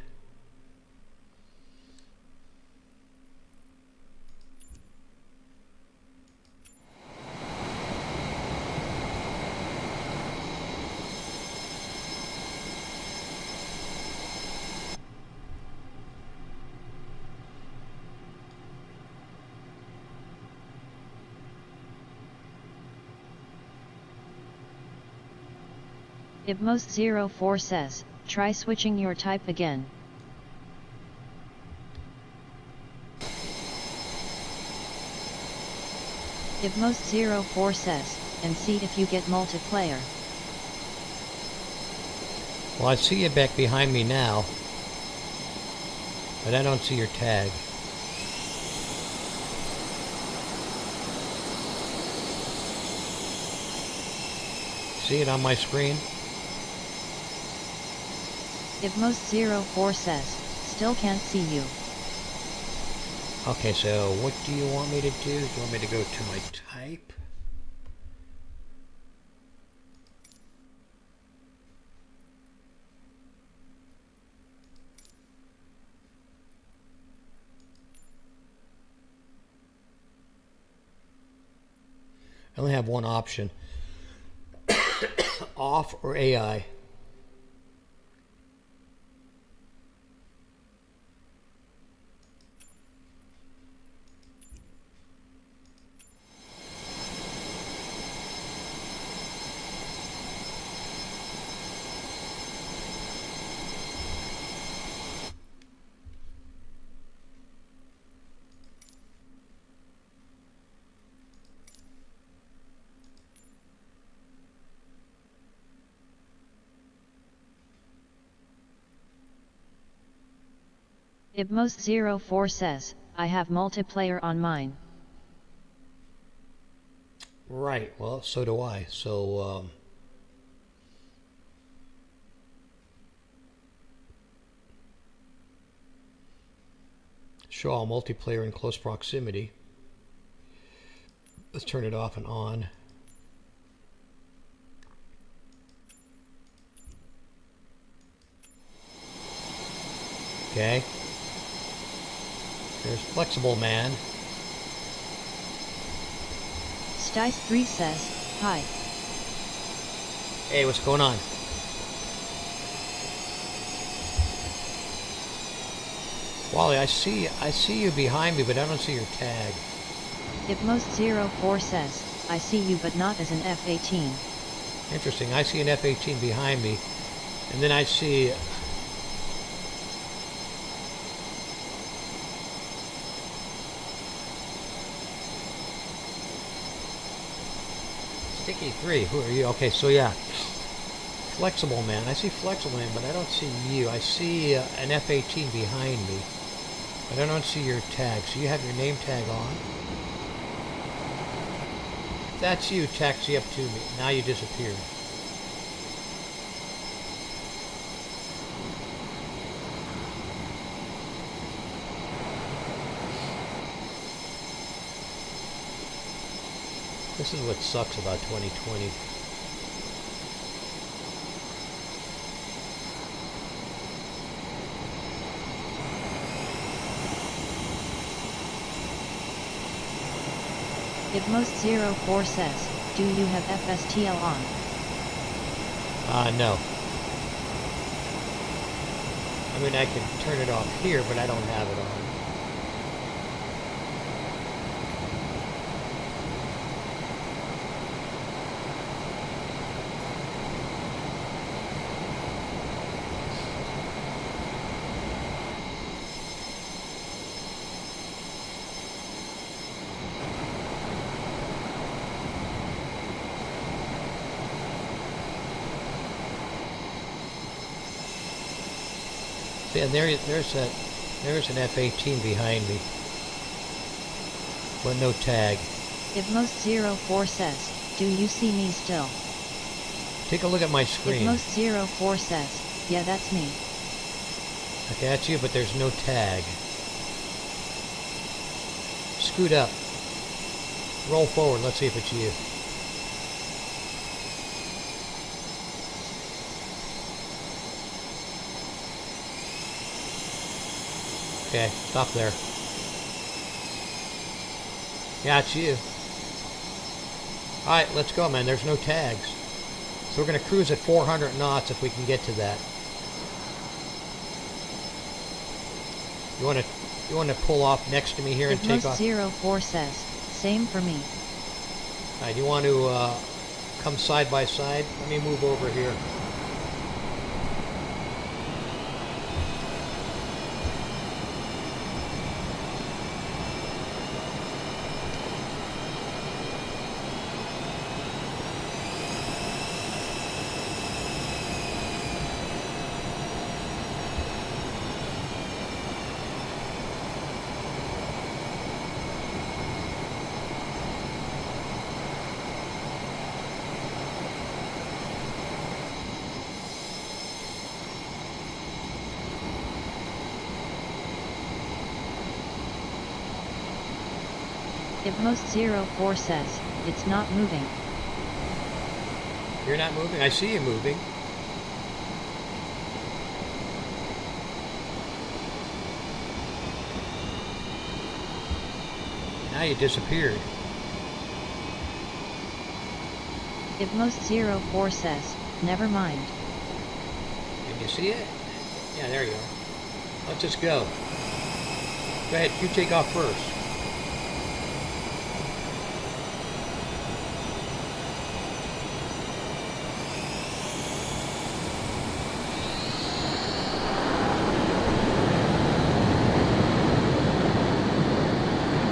If most 04 says, try switching your type again. If most 04 says, and see if you get multiplayer. Well, I see you back behind me now, but I don't see your tag. See it on my screen? If most 04 says, still can't see you. Okay, so what do you want me to do? Do you want me to go to my type? I only have one option. Off or AI. If most 04 says, I have multiplayer on mine. Right, well, so do I. So, show all multiplayer in close proximity. Let's turn it off and on. Okay. There's Flexible Man. Stice3 says, hi. Hey, what's going on? Wally, I see you behind me, but I don't see your tag. If most 04 says, I see you but not as an F18. Interesting. I see an F-18 behind me, and then I see Sticky 3. Who are you? Okay, so yeah, Flexible Man. I see Flexible Man, but I don't see you. I see an F-18 behind me, but I don't see your tag. So you have your name tag on. If that's you, taxi up to me. Now you disappeared. This is what sucks about 2020. Ibmos04 says, do you have FSTL on? No. I mean, I can turn it off here, but I don't have it on. See, and there's an F-18 behind me, but no tag. Ibmos04 says, do you see me still? Take a look at my screen. Ibmos04 says, yeah, that's me. Okay, that's you, but there's no tag. Scoot up. Roll forward. Let's see if it's you. Okay, stop there. Yeah, it's you. Alright, let's go, man. There's no tags. So we're going to cruise at 400 knots if we can get to that. You want to pull off next to me here and take off? Ibmos04 says, same for me. Alright, you want to come side by side? Let me move over here. Ibmos04 says, it's not moving. You're not moving? I see you moving. Now you disappeared. Ibmos04 says, never mind. Can you see it? Yeah, there you go. Let's just go. Go ahead, you take off first.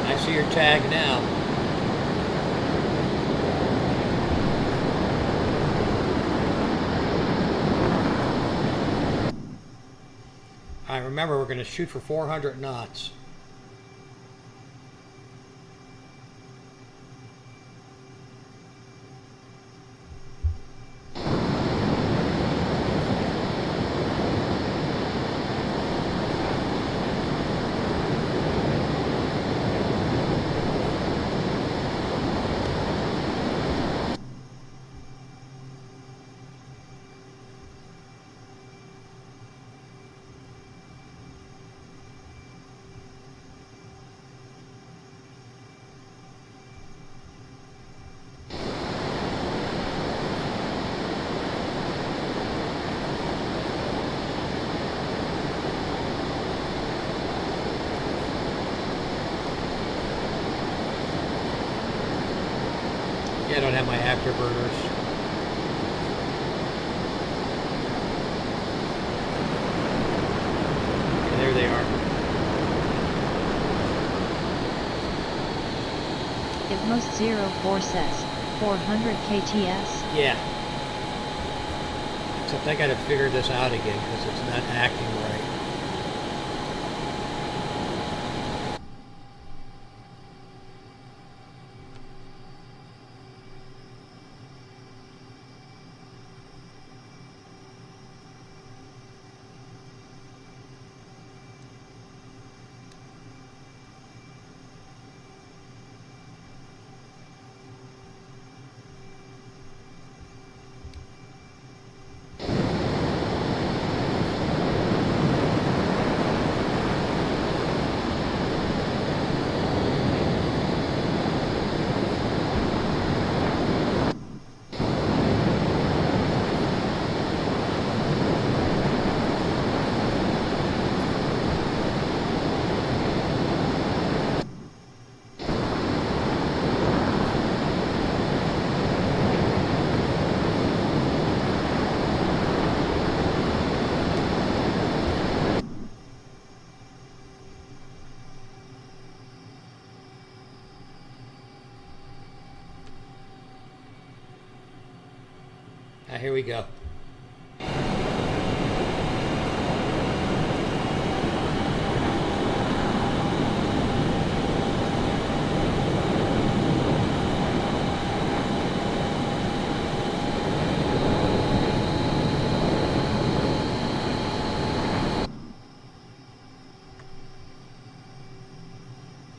I see your tag now. All right, remember we're going to shoot for 400 knots. Yeah, I don't have my afterburners. Okay, there they are. Ibmos04 says, 400 KTS? Yeah. Except I gotta figure this out again because it's not acting right. Here we go.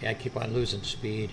Yeah, I keep on losing speed.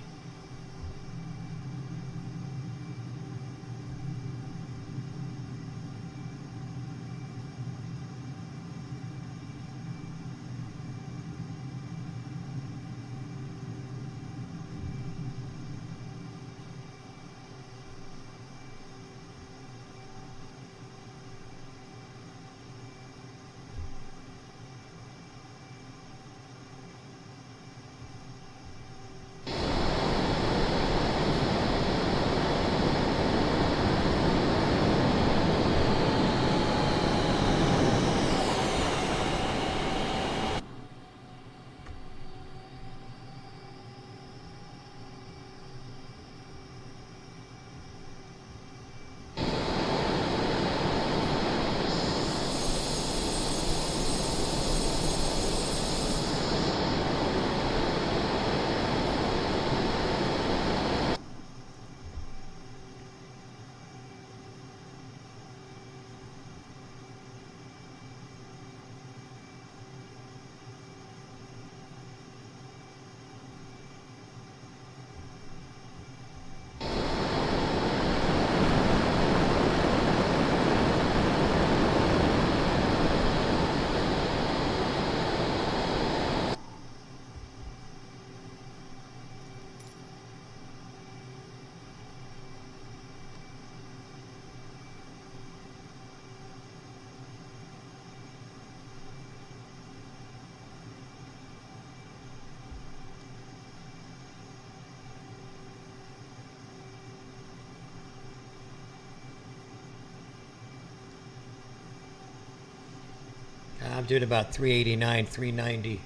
I'm doing about 389, 390.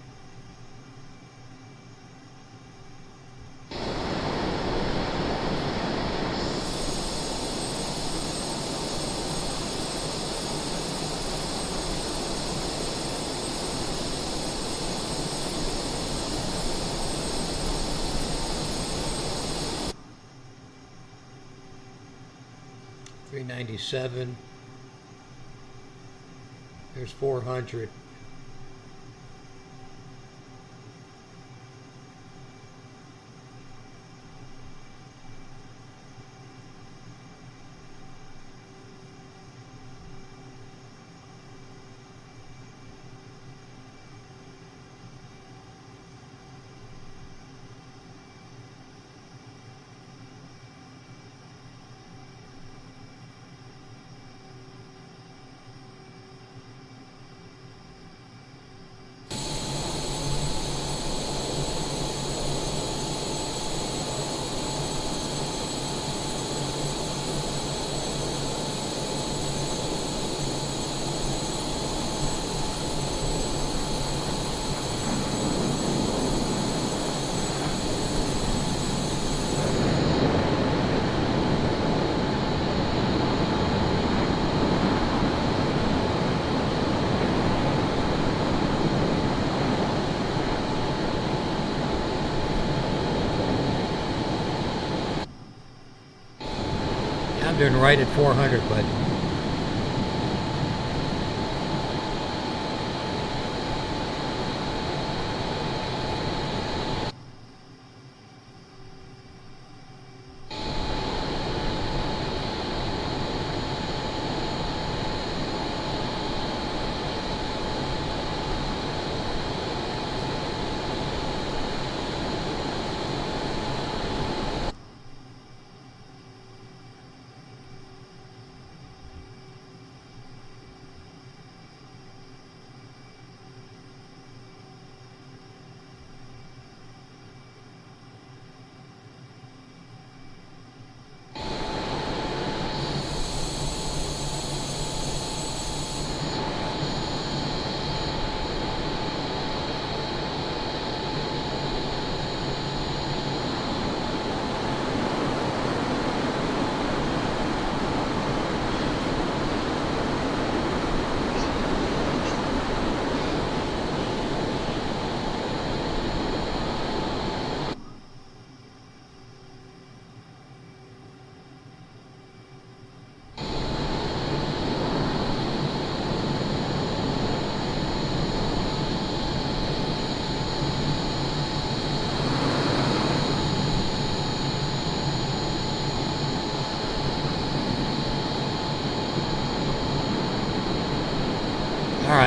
$397. There's 400. I'm doing right at 400, but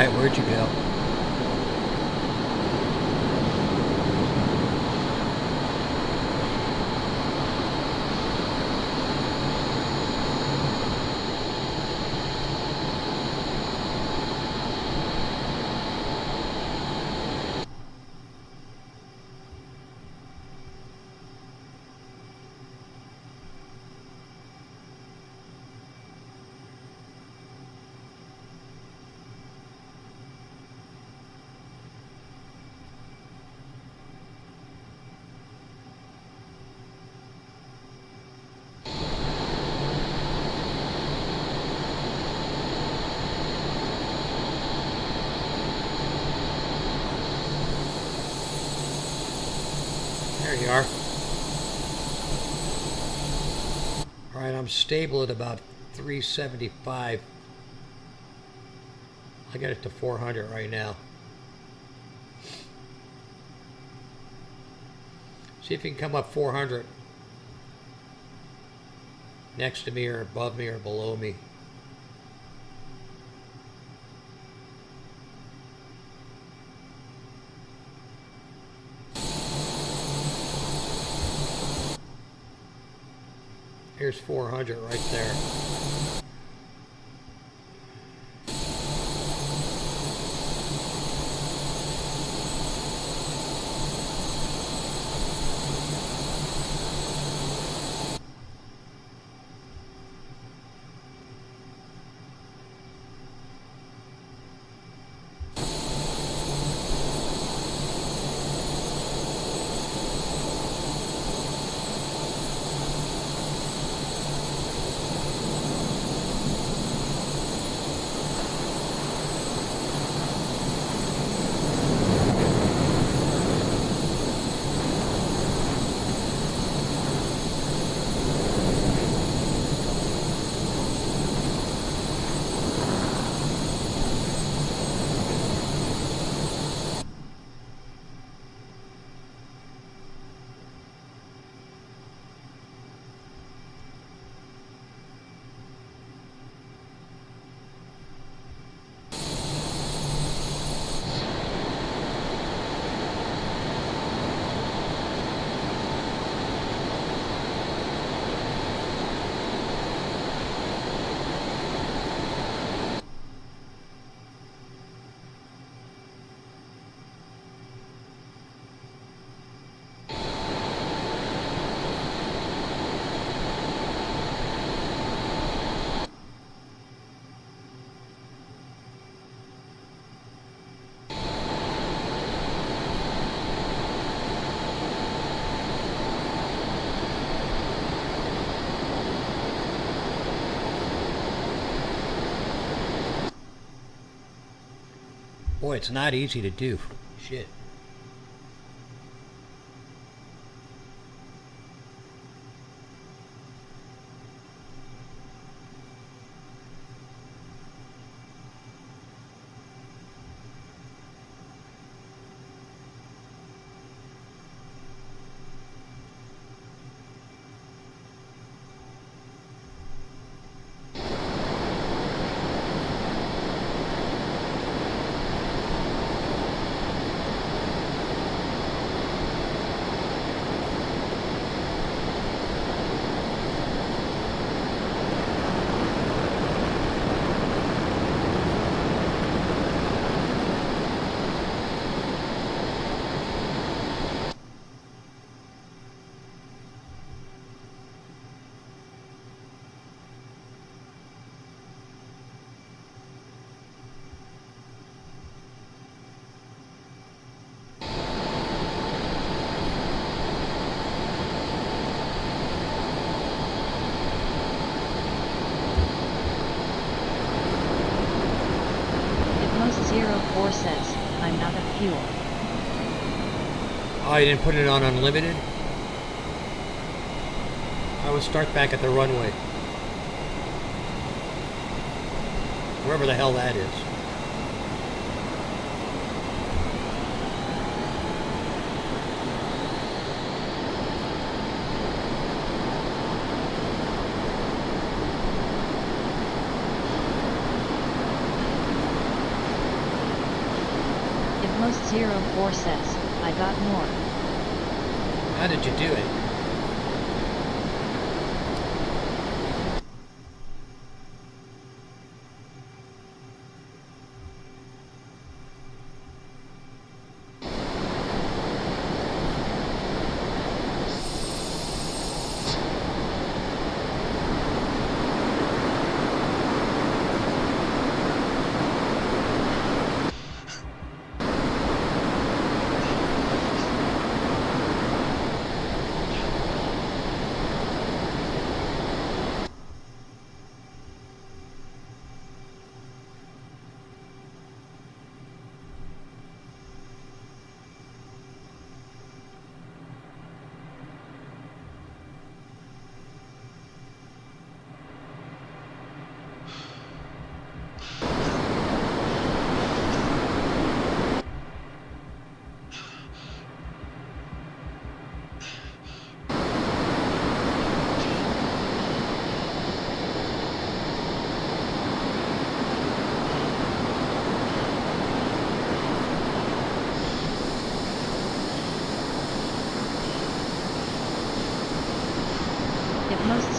Alright, where'd you go? There you are. Alright, I'm stable at about 375. I got it to 400 right now. See if you can come up 400 next to me or above me or below me. Here's 400 right there. Boy, it's not easy to do. Shit. Hitmost04 says, I'm out of fuel. Oh, you didn't put it on unlimited? I would start back at the runway. Wherever the hell that is. Ip-04 says, I got more. How did you do it?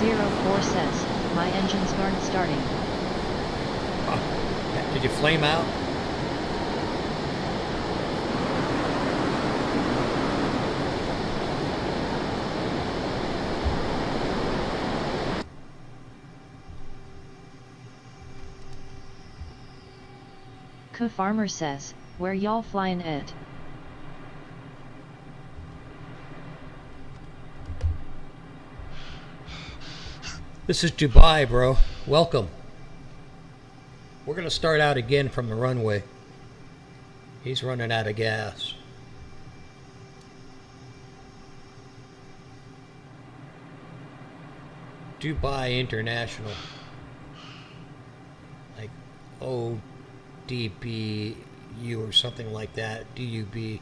Ip-04 says, my engines aren't starting. Oh, did you flame out? Farmer says, where y'all flying it? This is Dubai, bro. Welcome. We're going to start out again from the runway. He's running out of gas. Dubai International. Like ODBU or something like that. DUB.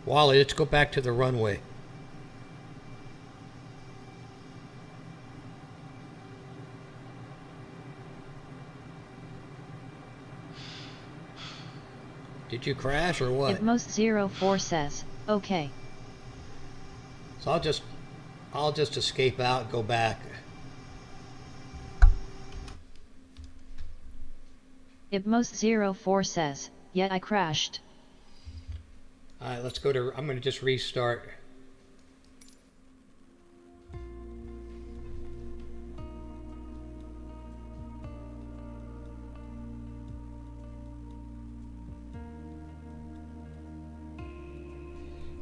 Wally, let's go back to the runway. Did you crash or what? Ip-04 says, okay. So I'll just escape out and go back. Ip-04 says, yeah, I crashed. Alright, let's go to, I'm going to just restart.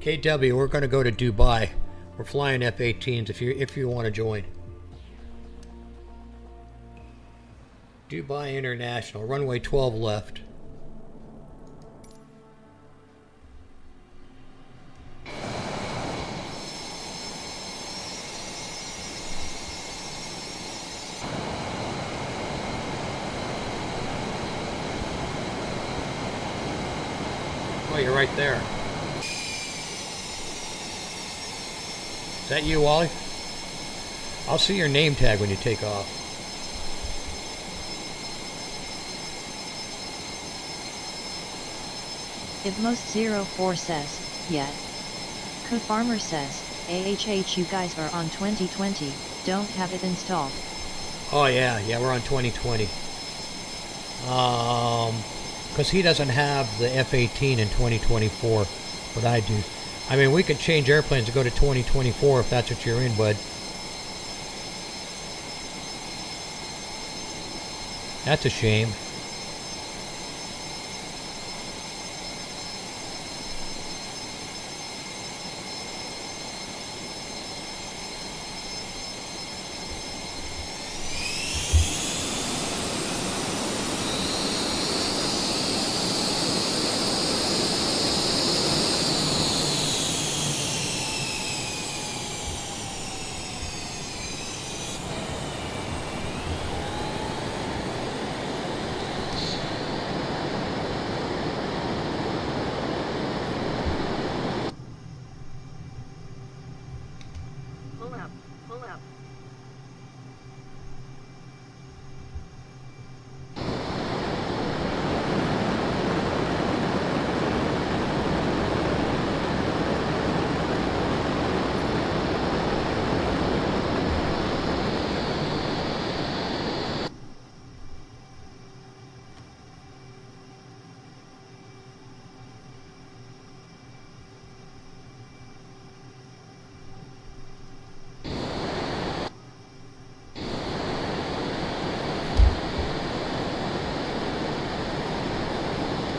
KW, we're going to go to Dubai. We're flying F-18s if you want to join. Dubai International, runway 12 left. Oh, you're right there. Is that you, Wally? I'll see your name tag when you take off. Ip-04 says, yeah. Farmer says, AHH, you guys are on 2020, don't have it installed. Oh yeah, we're on 2020. Because he doesn't have the F-18 in 2024, but I do. I mean, we could change airplanes to go to 2024 if that's what you're in, bud. That's a shame.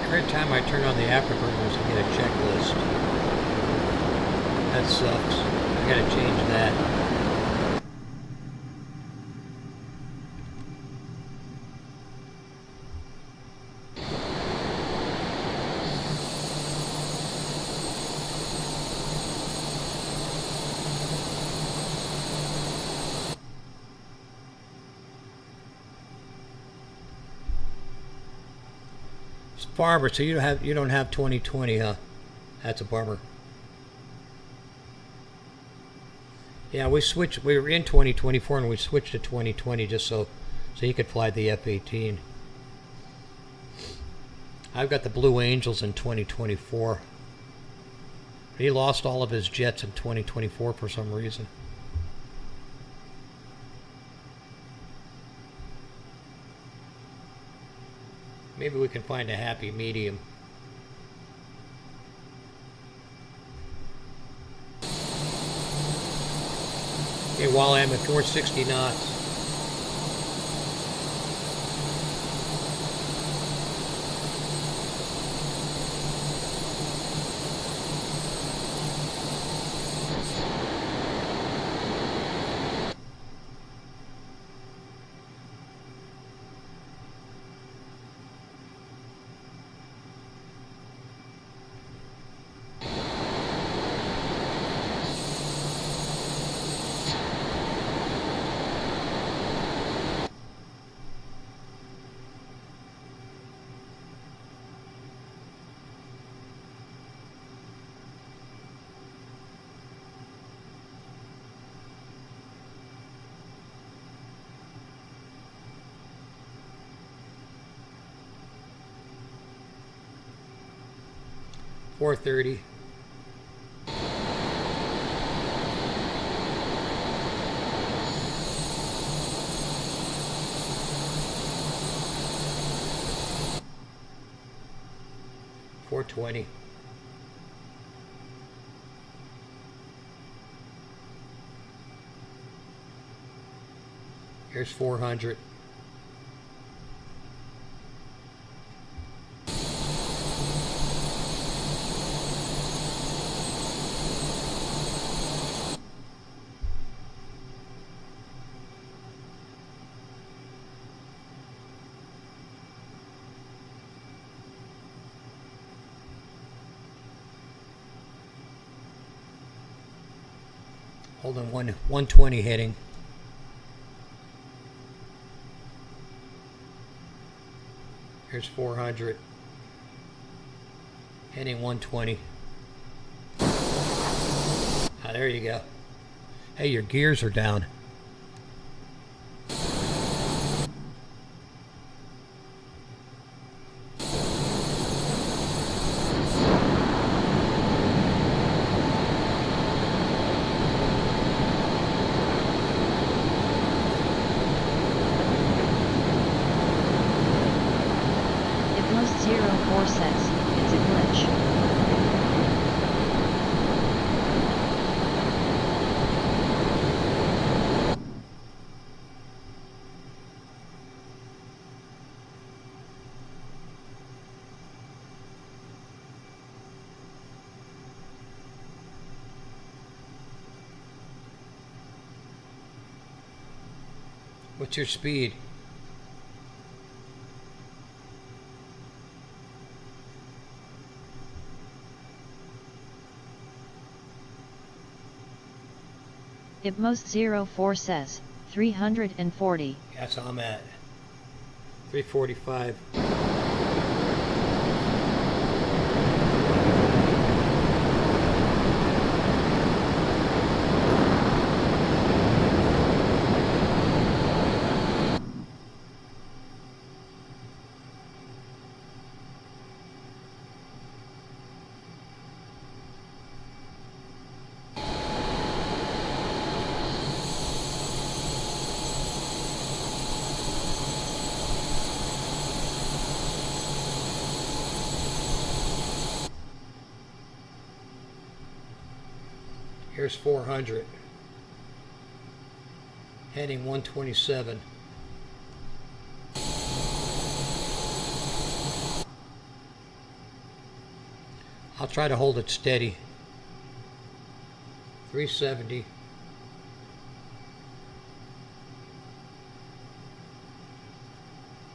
Every time I turn on the afterburners, I get a checklist. That sucks. I gotta change that. Farmer, so you don't have 2020, huh? That's a bummer. Yeah, we were in 2024 and we switched to 2020 just so you could fly the F-18. I've got the Blue Angels in 2024. He lost all of his jets in 2024 for some reason. Maybe we can find a happy medium. Okay, while I'm at 460 knots. $430. $420. Here's 400. Holding 120 heading. Here's 400. Heading 120. Ah, there you go. Hey, your gears are down. What's your speed? Ipmos04 says 340. That's how I'm at. 345. Here's 400. Heading 127. I'll try to hold it steady. 370.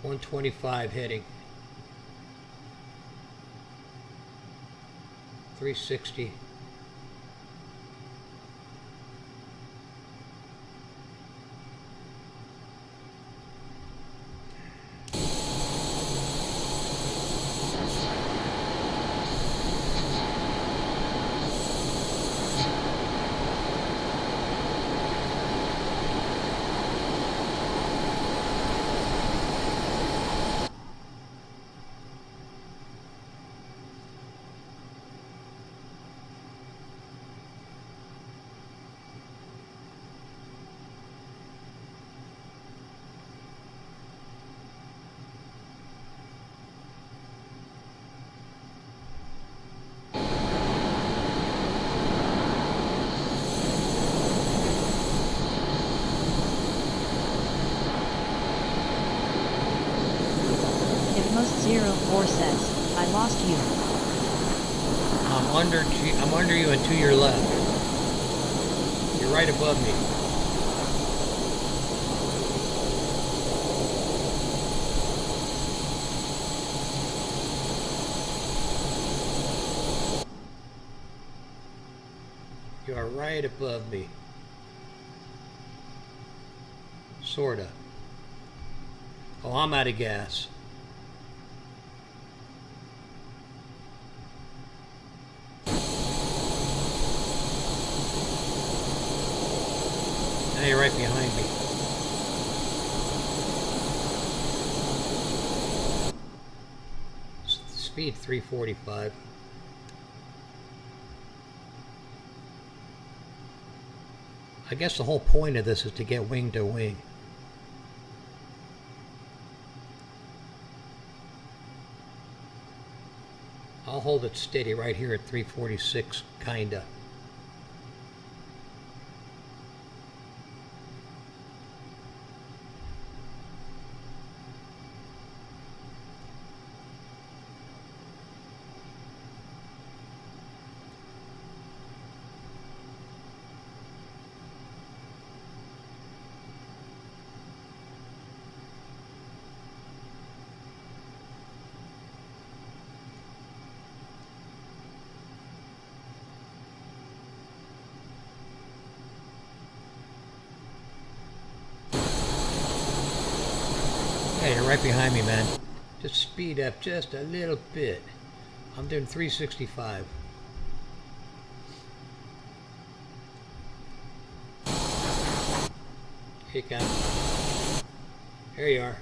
$125 heading. 360. Most04 says, I lost you. I'm under you and to your left. You're right above me. You are right above me. Sorta. Oh, I'm out of gas. Now you're right behind me. Speed 345. I guess the whole point of this is to get wing to wing. I'll hold it steady right here at 346, kinda. Hey, you're right behind me, man. Just speed up just a little bit. I'm doing 365. Here you come. Here you are.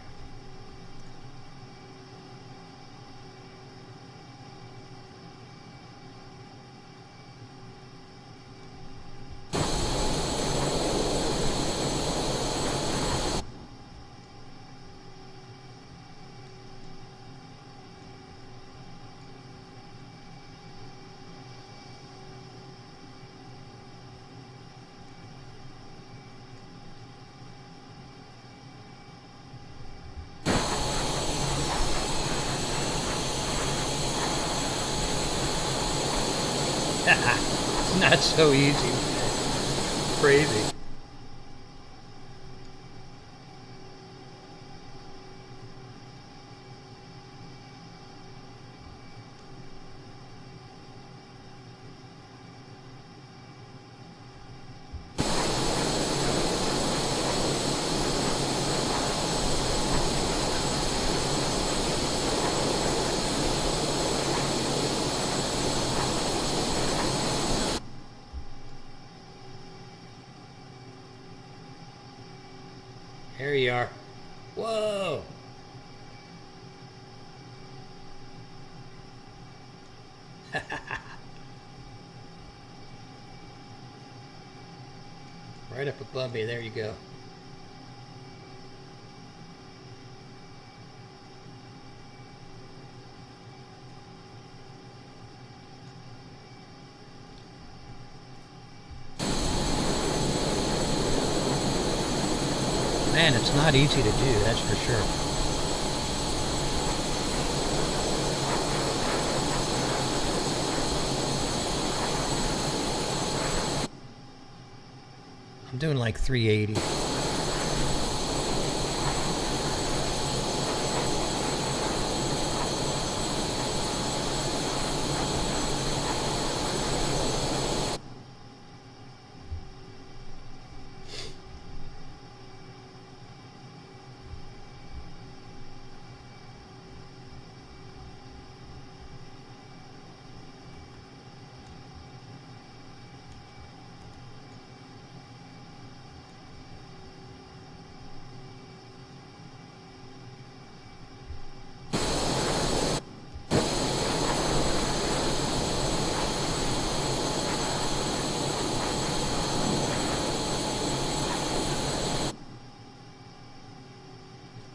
It's not so easy. Crazy. There you are. Whoa! Right up above me, there you go. Man, it's not easy to do, that's for sure. doing like 380.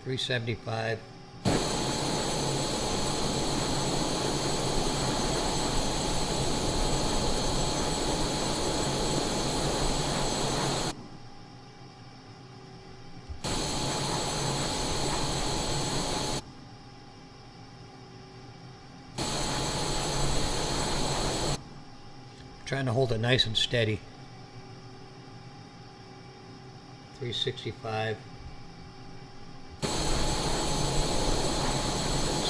$375. Trying to hold it nice and steady. 365.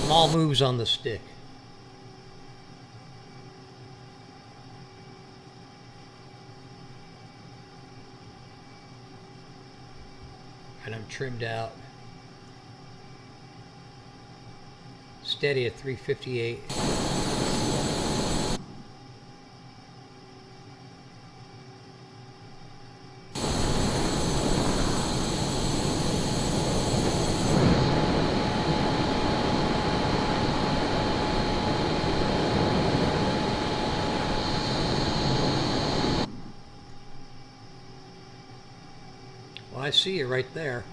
Small moves on the stick. And I'm trimmed out. Steady at 358. Well, I see you right there.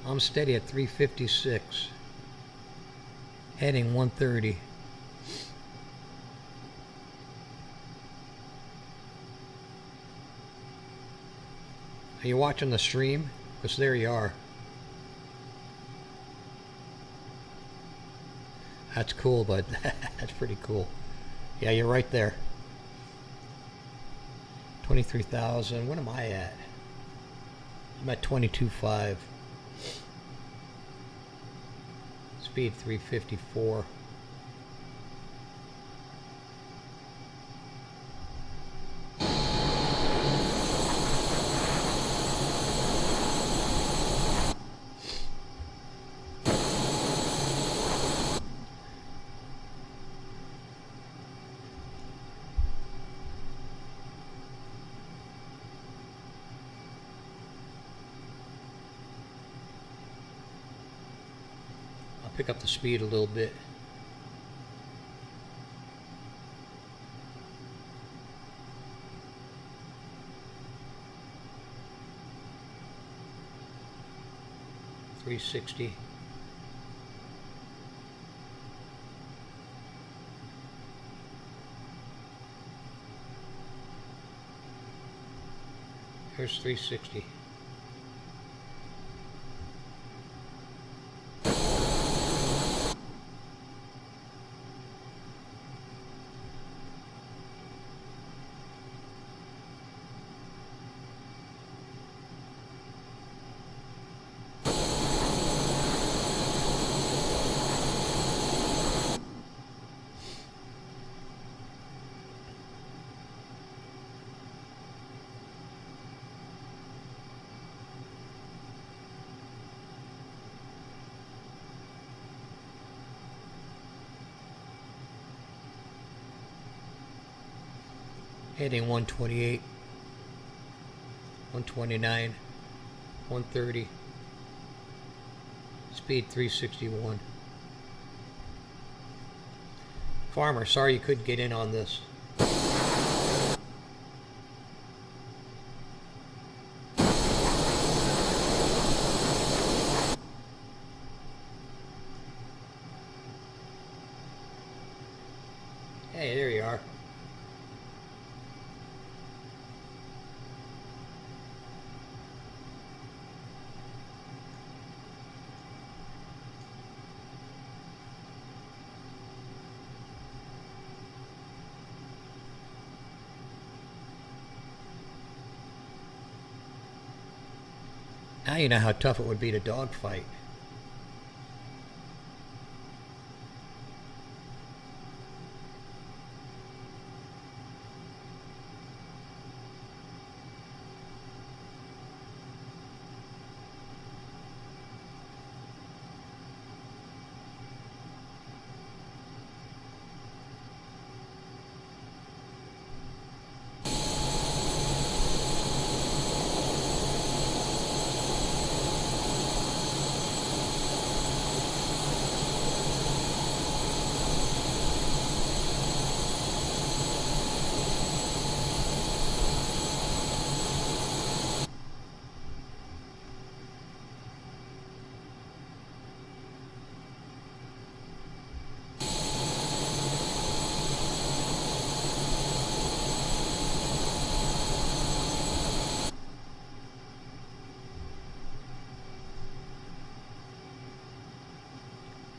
I'm steady at 356. Heading 130. Are you watching the stream? Because there you are. That's cool, bud. That's pretty cool. Yeah, you're right there. 23,000. What am I at? I'm at 22.5. Speed 354. Pick up the speed a little bit. $360. Here's 360. Heading 128, 129, 130, speed 361. Farmer, sorry you couldn't get in on this. Hey, there you are. Now you know how tough it would be to dogfight.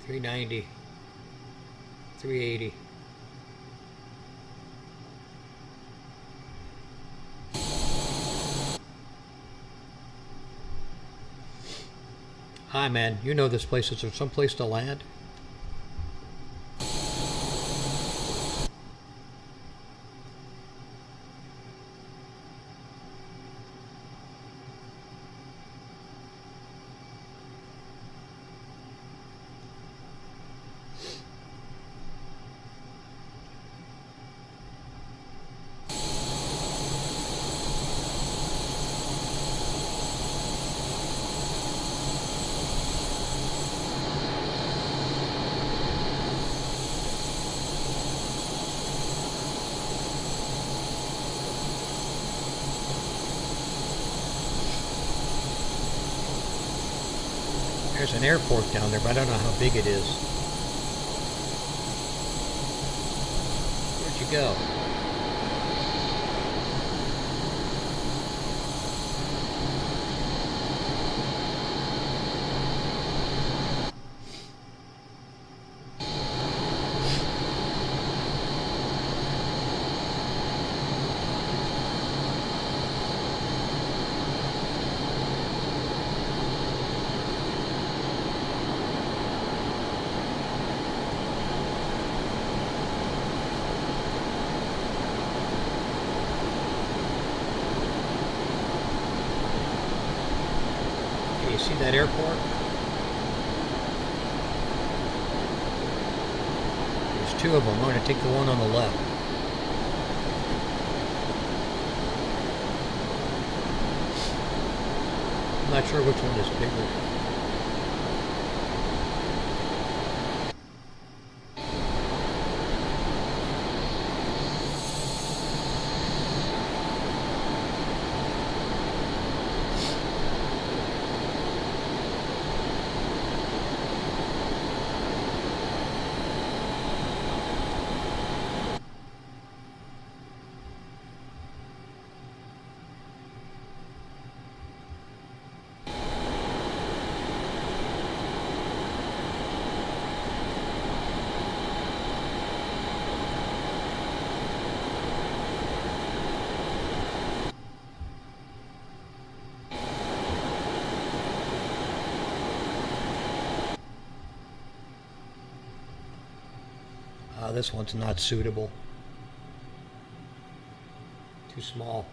$390, $380. Hi, man. You know this place. Is there some place to land? There's an airport down there, but I don't know how big it is. Where'd you go? Can you see that airport? There's two of them. I'm going to take the one on the left. I'm not sure which one is bigger. This one's not suitable. Too small.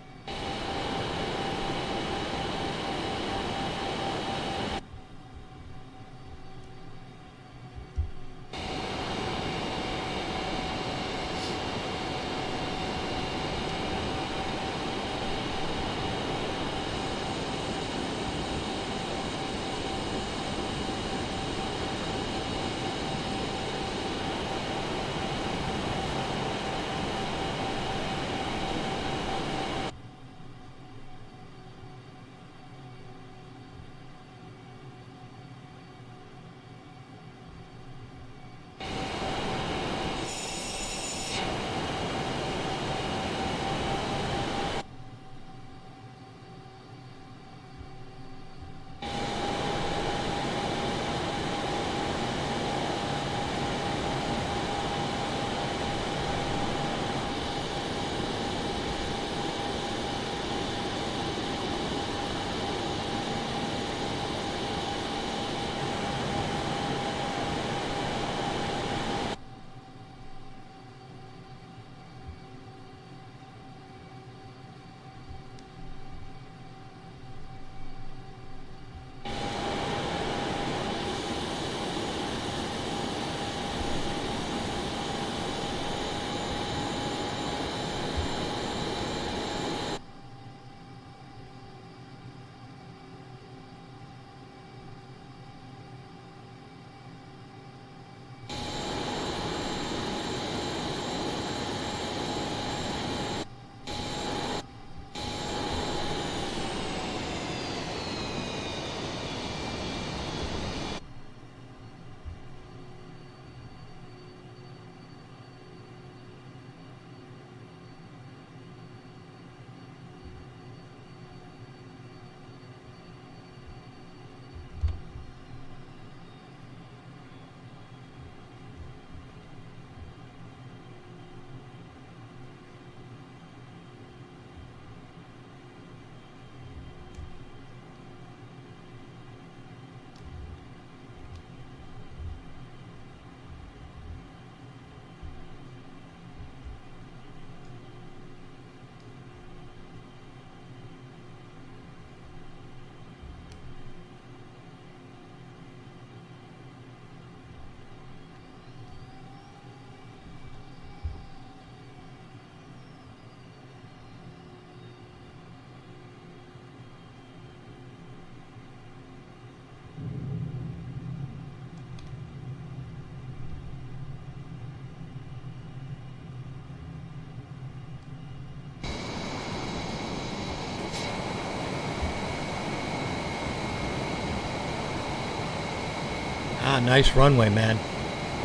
Ah, nice runway, man.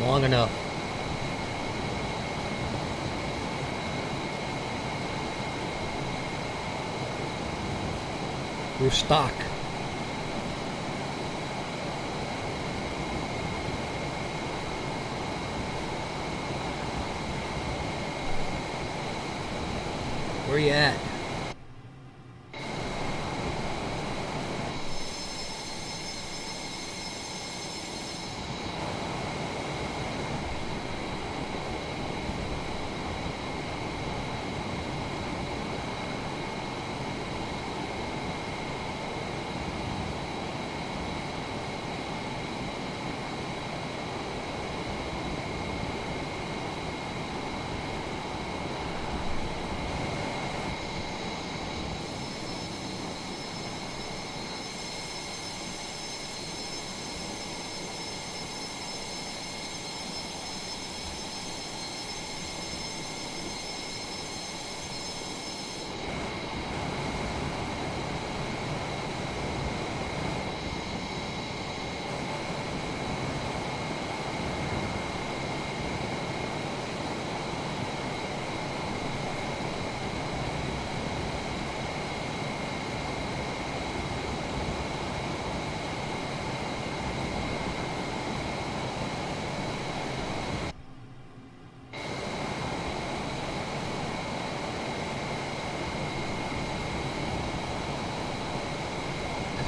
Long enough. We're stock. Where you at?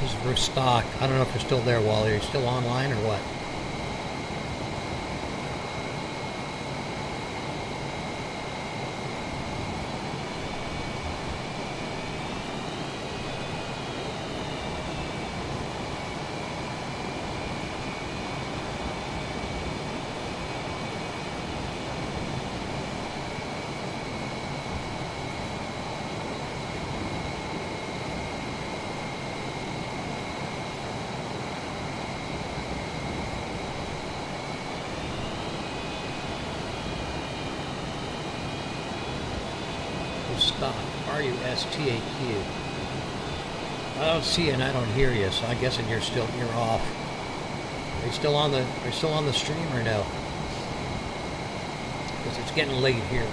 This is for stock. I don't know if you're still there, Wally. Are you still online or what? Stock. R-U-S-T-A-Q. I don't see you and I don't hear you, so I'm guessing you're off. Are you still on the stream or no? Because it's getting late here.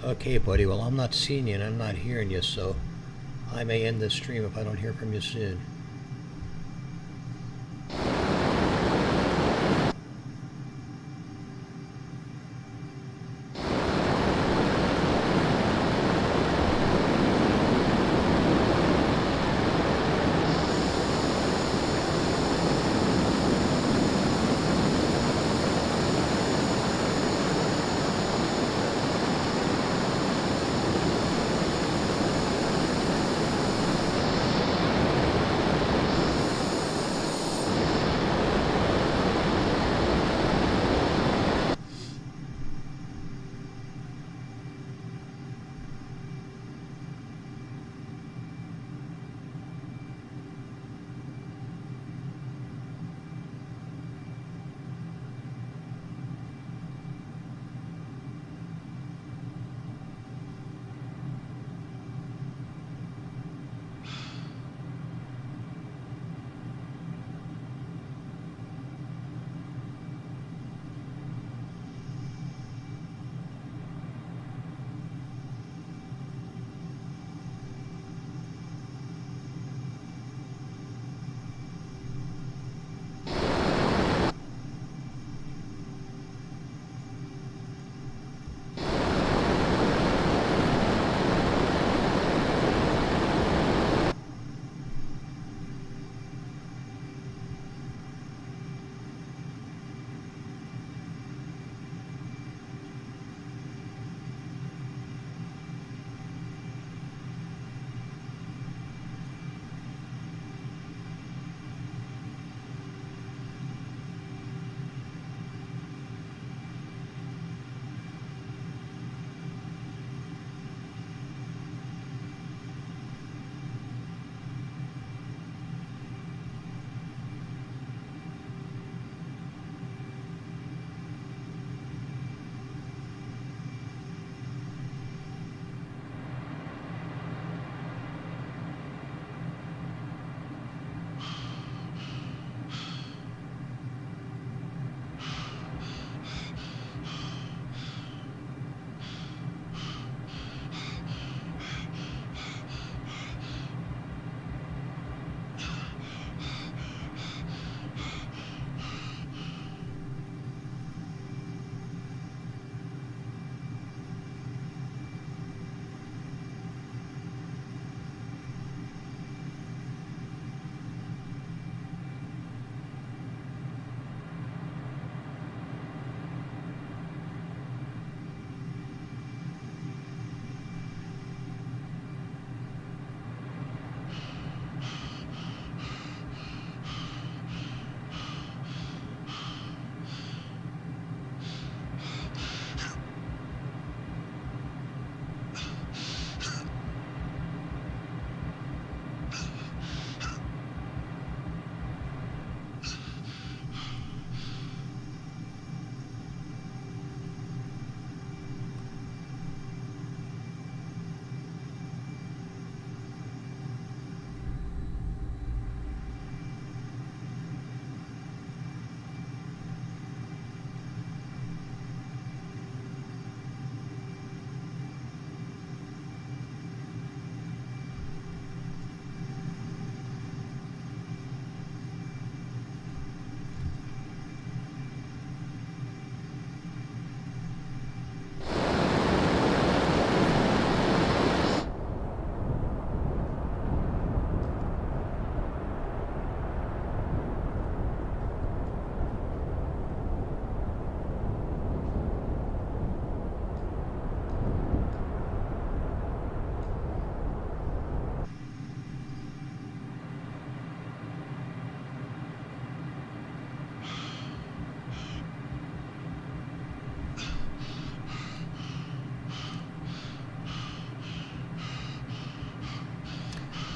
Okay, buddy. Well, I'm not seeing you and I'm not hearing you, so I may end this stream if I don't hear from you soon.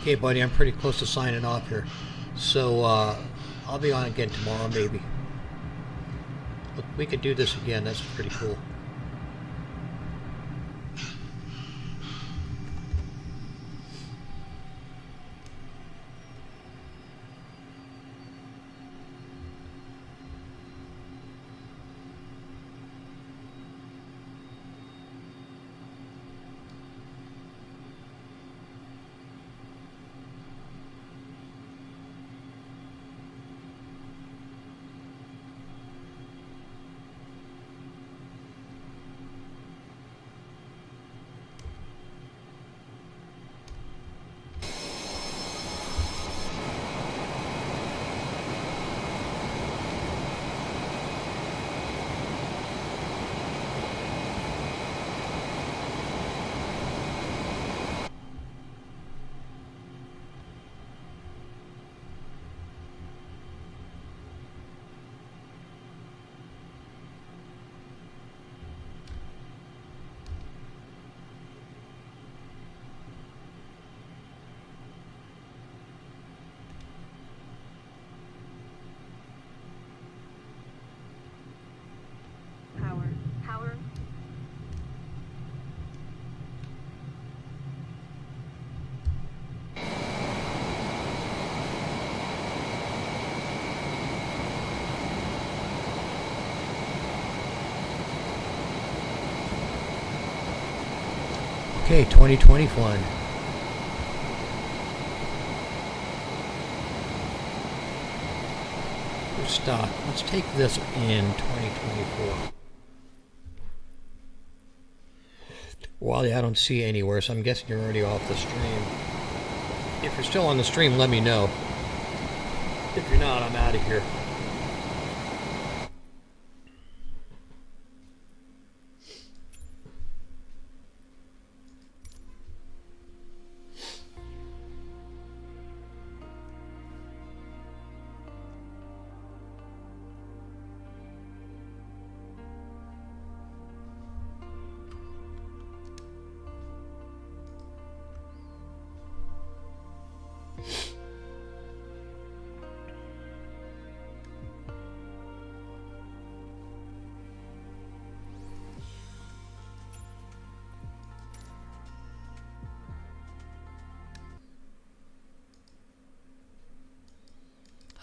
Okay, buddy, I'm pretty close to signing off here. So, I'll be on again tomorrow, maybe. Look, we could do this again. That's pretty cool. Power. Okay, 2020 fun. Here's stock. Let's take this in 2024. Wally, I don't see anywhere, so I'm guessing you're already off the stream. If you're still on the stream, let me know. If you're not, I'm out of here.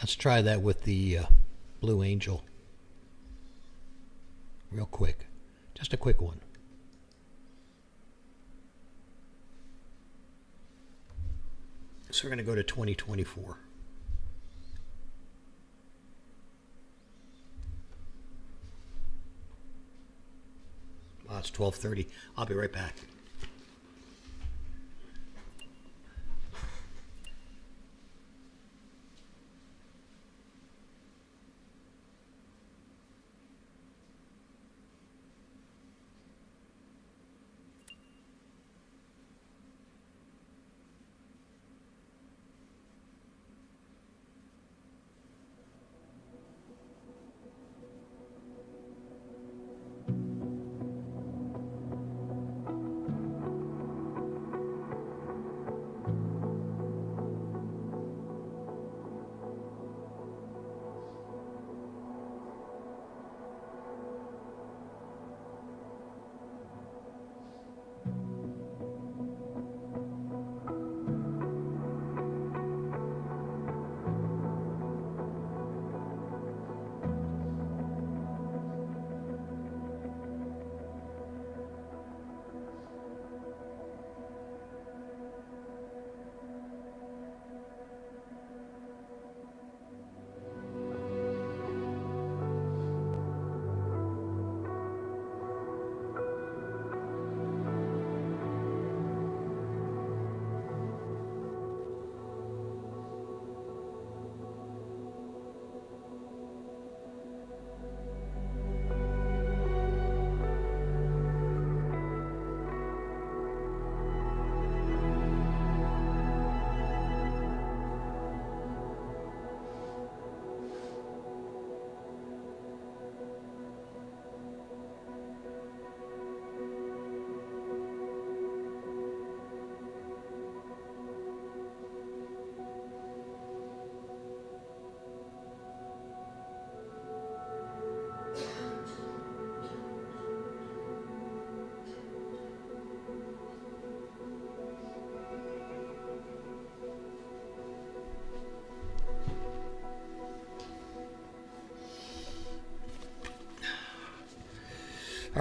Let's try that with the Blue Angel. Real quick. Just a quick one. So we're going to go to 2024. Wow, it's 12:30. I'll be right back.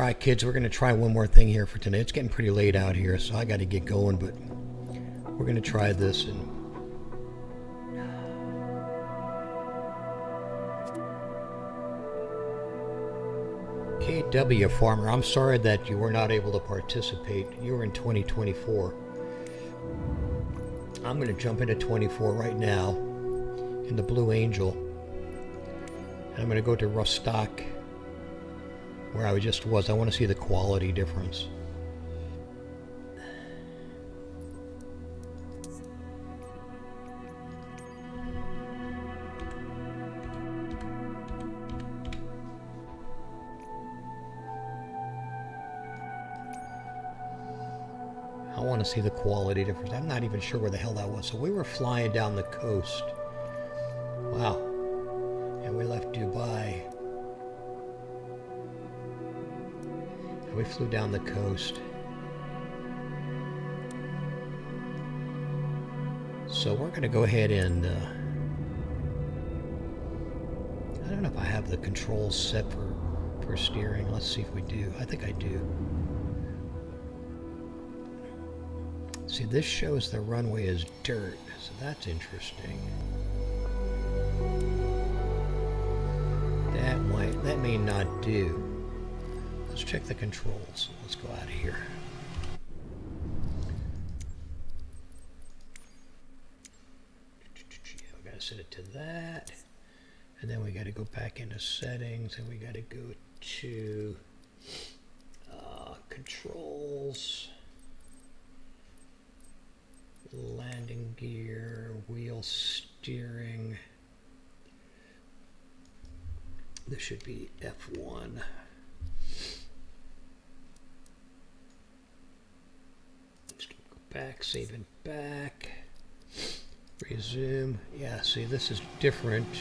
Alright kids, we're going to try one more thing here for tonight. It's getting pretty late out here, so I got to get going, but we're going to try this. And KW Farmer, I'm sorry that you were not able to participate. You were in 2024. I'm going to jump into 24 right now in the Blue Angel. And I'm going to go to Rostock, where I just was. I want to see the quality difference. I want to see the quality difference. I'm not even sure where the hell that was. So we were flying down the coast. Wow. And we left Dubai. And we flew down the coast. So we're going to go ahead and... I don't know if I have the controls set for steering. Let's see if we do. I think I do. See, this shows the runway is dirt, so that's interesting. That may not do. Let's check the controls. Let's go out of here. Yeah, we gotta set it to that. And then we gotta go back into settings, and we gotta go to controls. Landing gear, wheel steering. This should be F1. Let's go back, save and back. Resume. Yeah, see, this is different.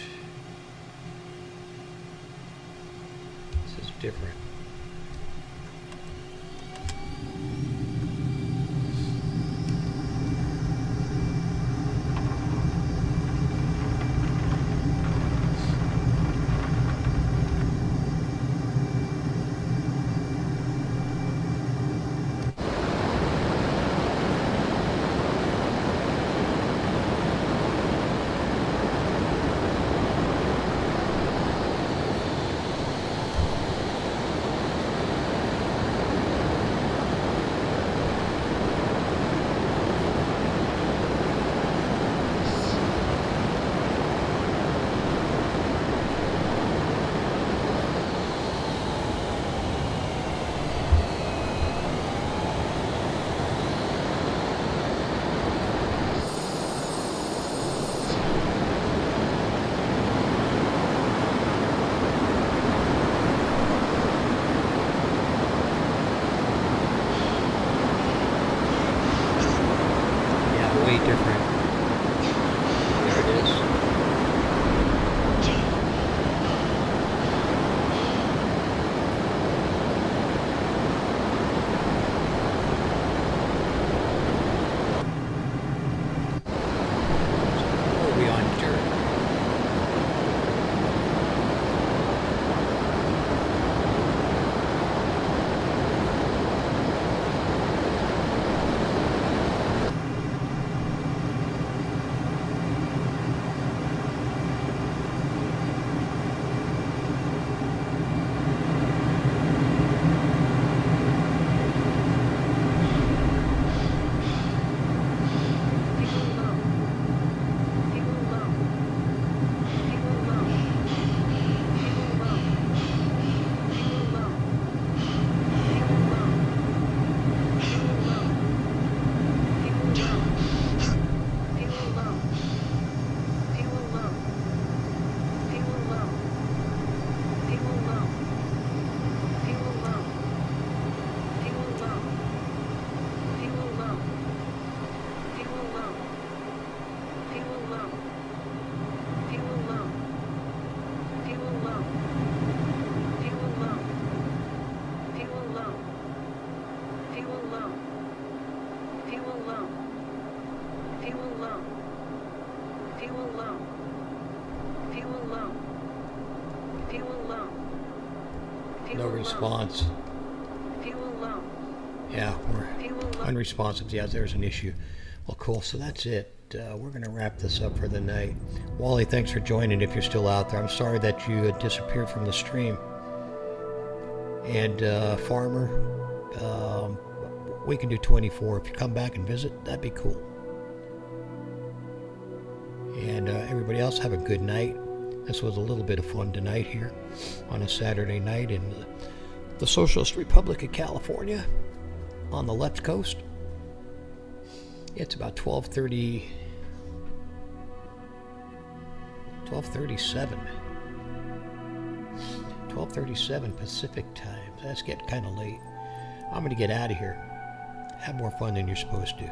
This is different. No response. Fuel low. Yeah, we're Fuel low. unresponsive. Yeah, there's an issue. Well, cool. So that's it. We're going to wrap this up for the night. Wally, thanks for joining if you're still out there. I'm sorry that you had disappeared from the stream. And Farmer, we can do 24. If you come back and visit, that'd be cool. And everybody else, have a good night. This was a little bit of fun tonight here on a Saturday night in the Socialist Republic of California on the left coast. It's about 12:37 Pacific time. That's getting kind of late. I'm going to get out of here. Have more fun than you're supposed to.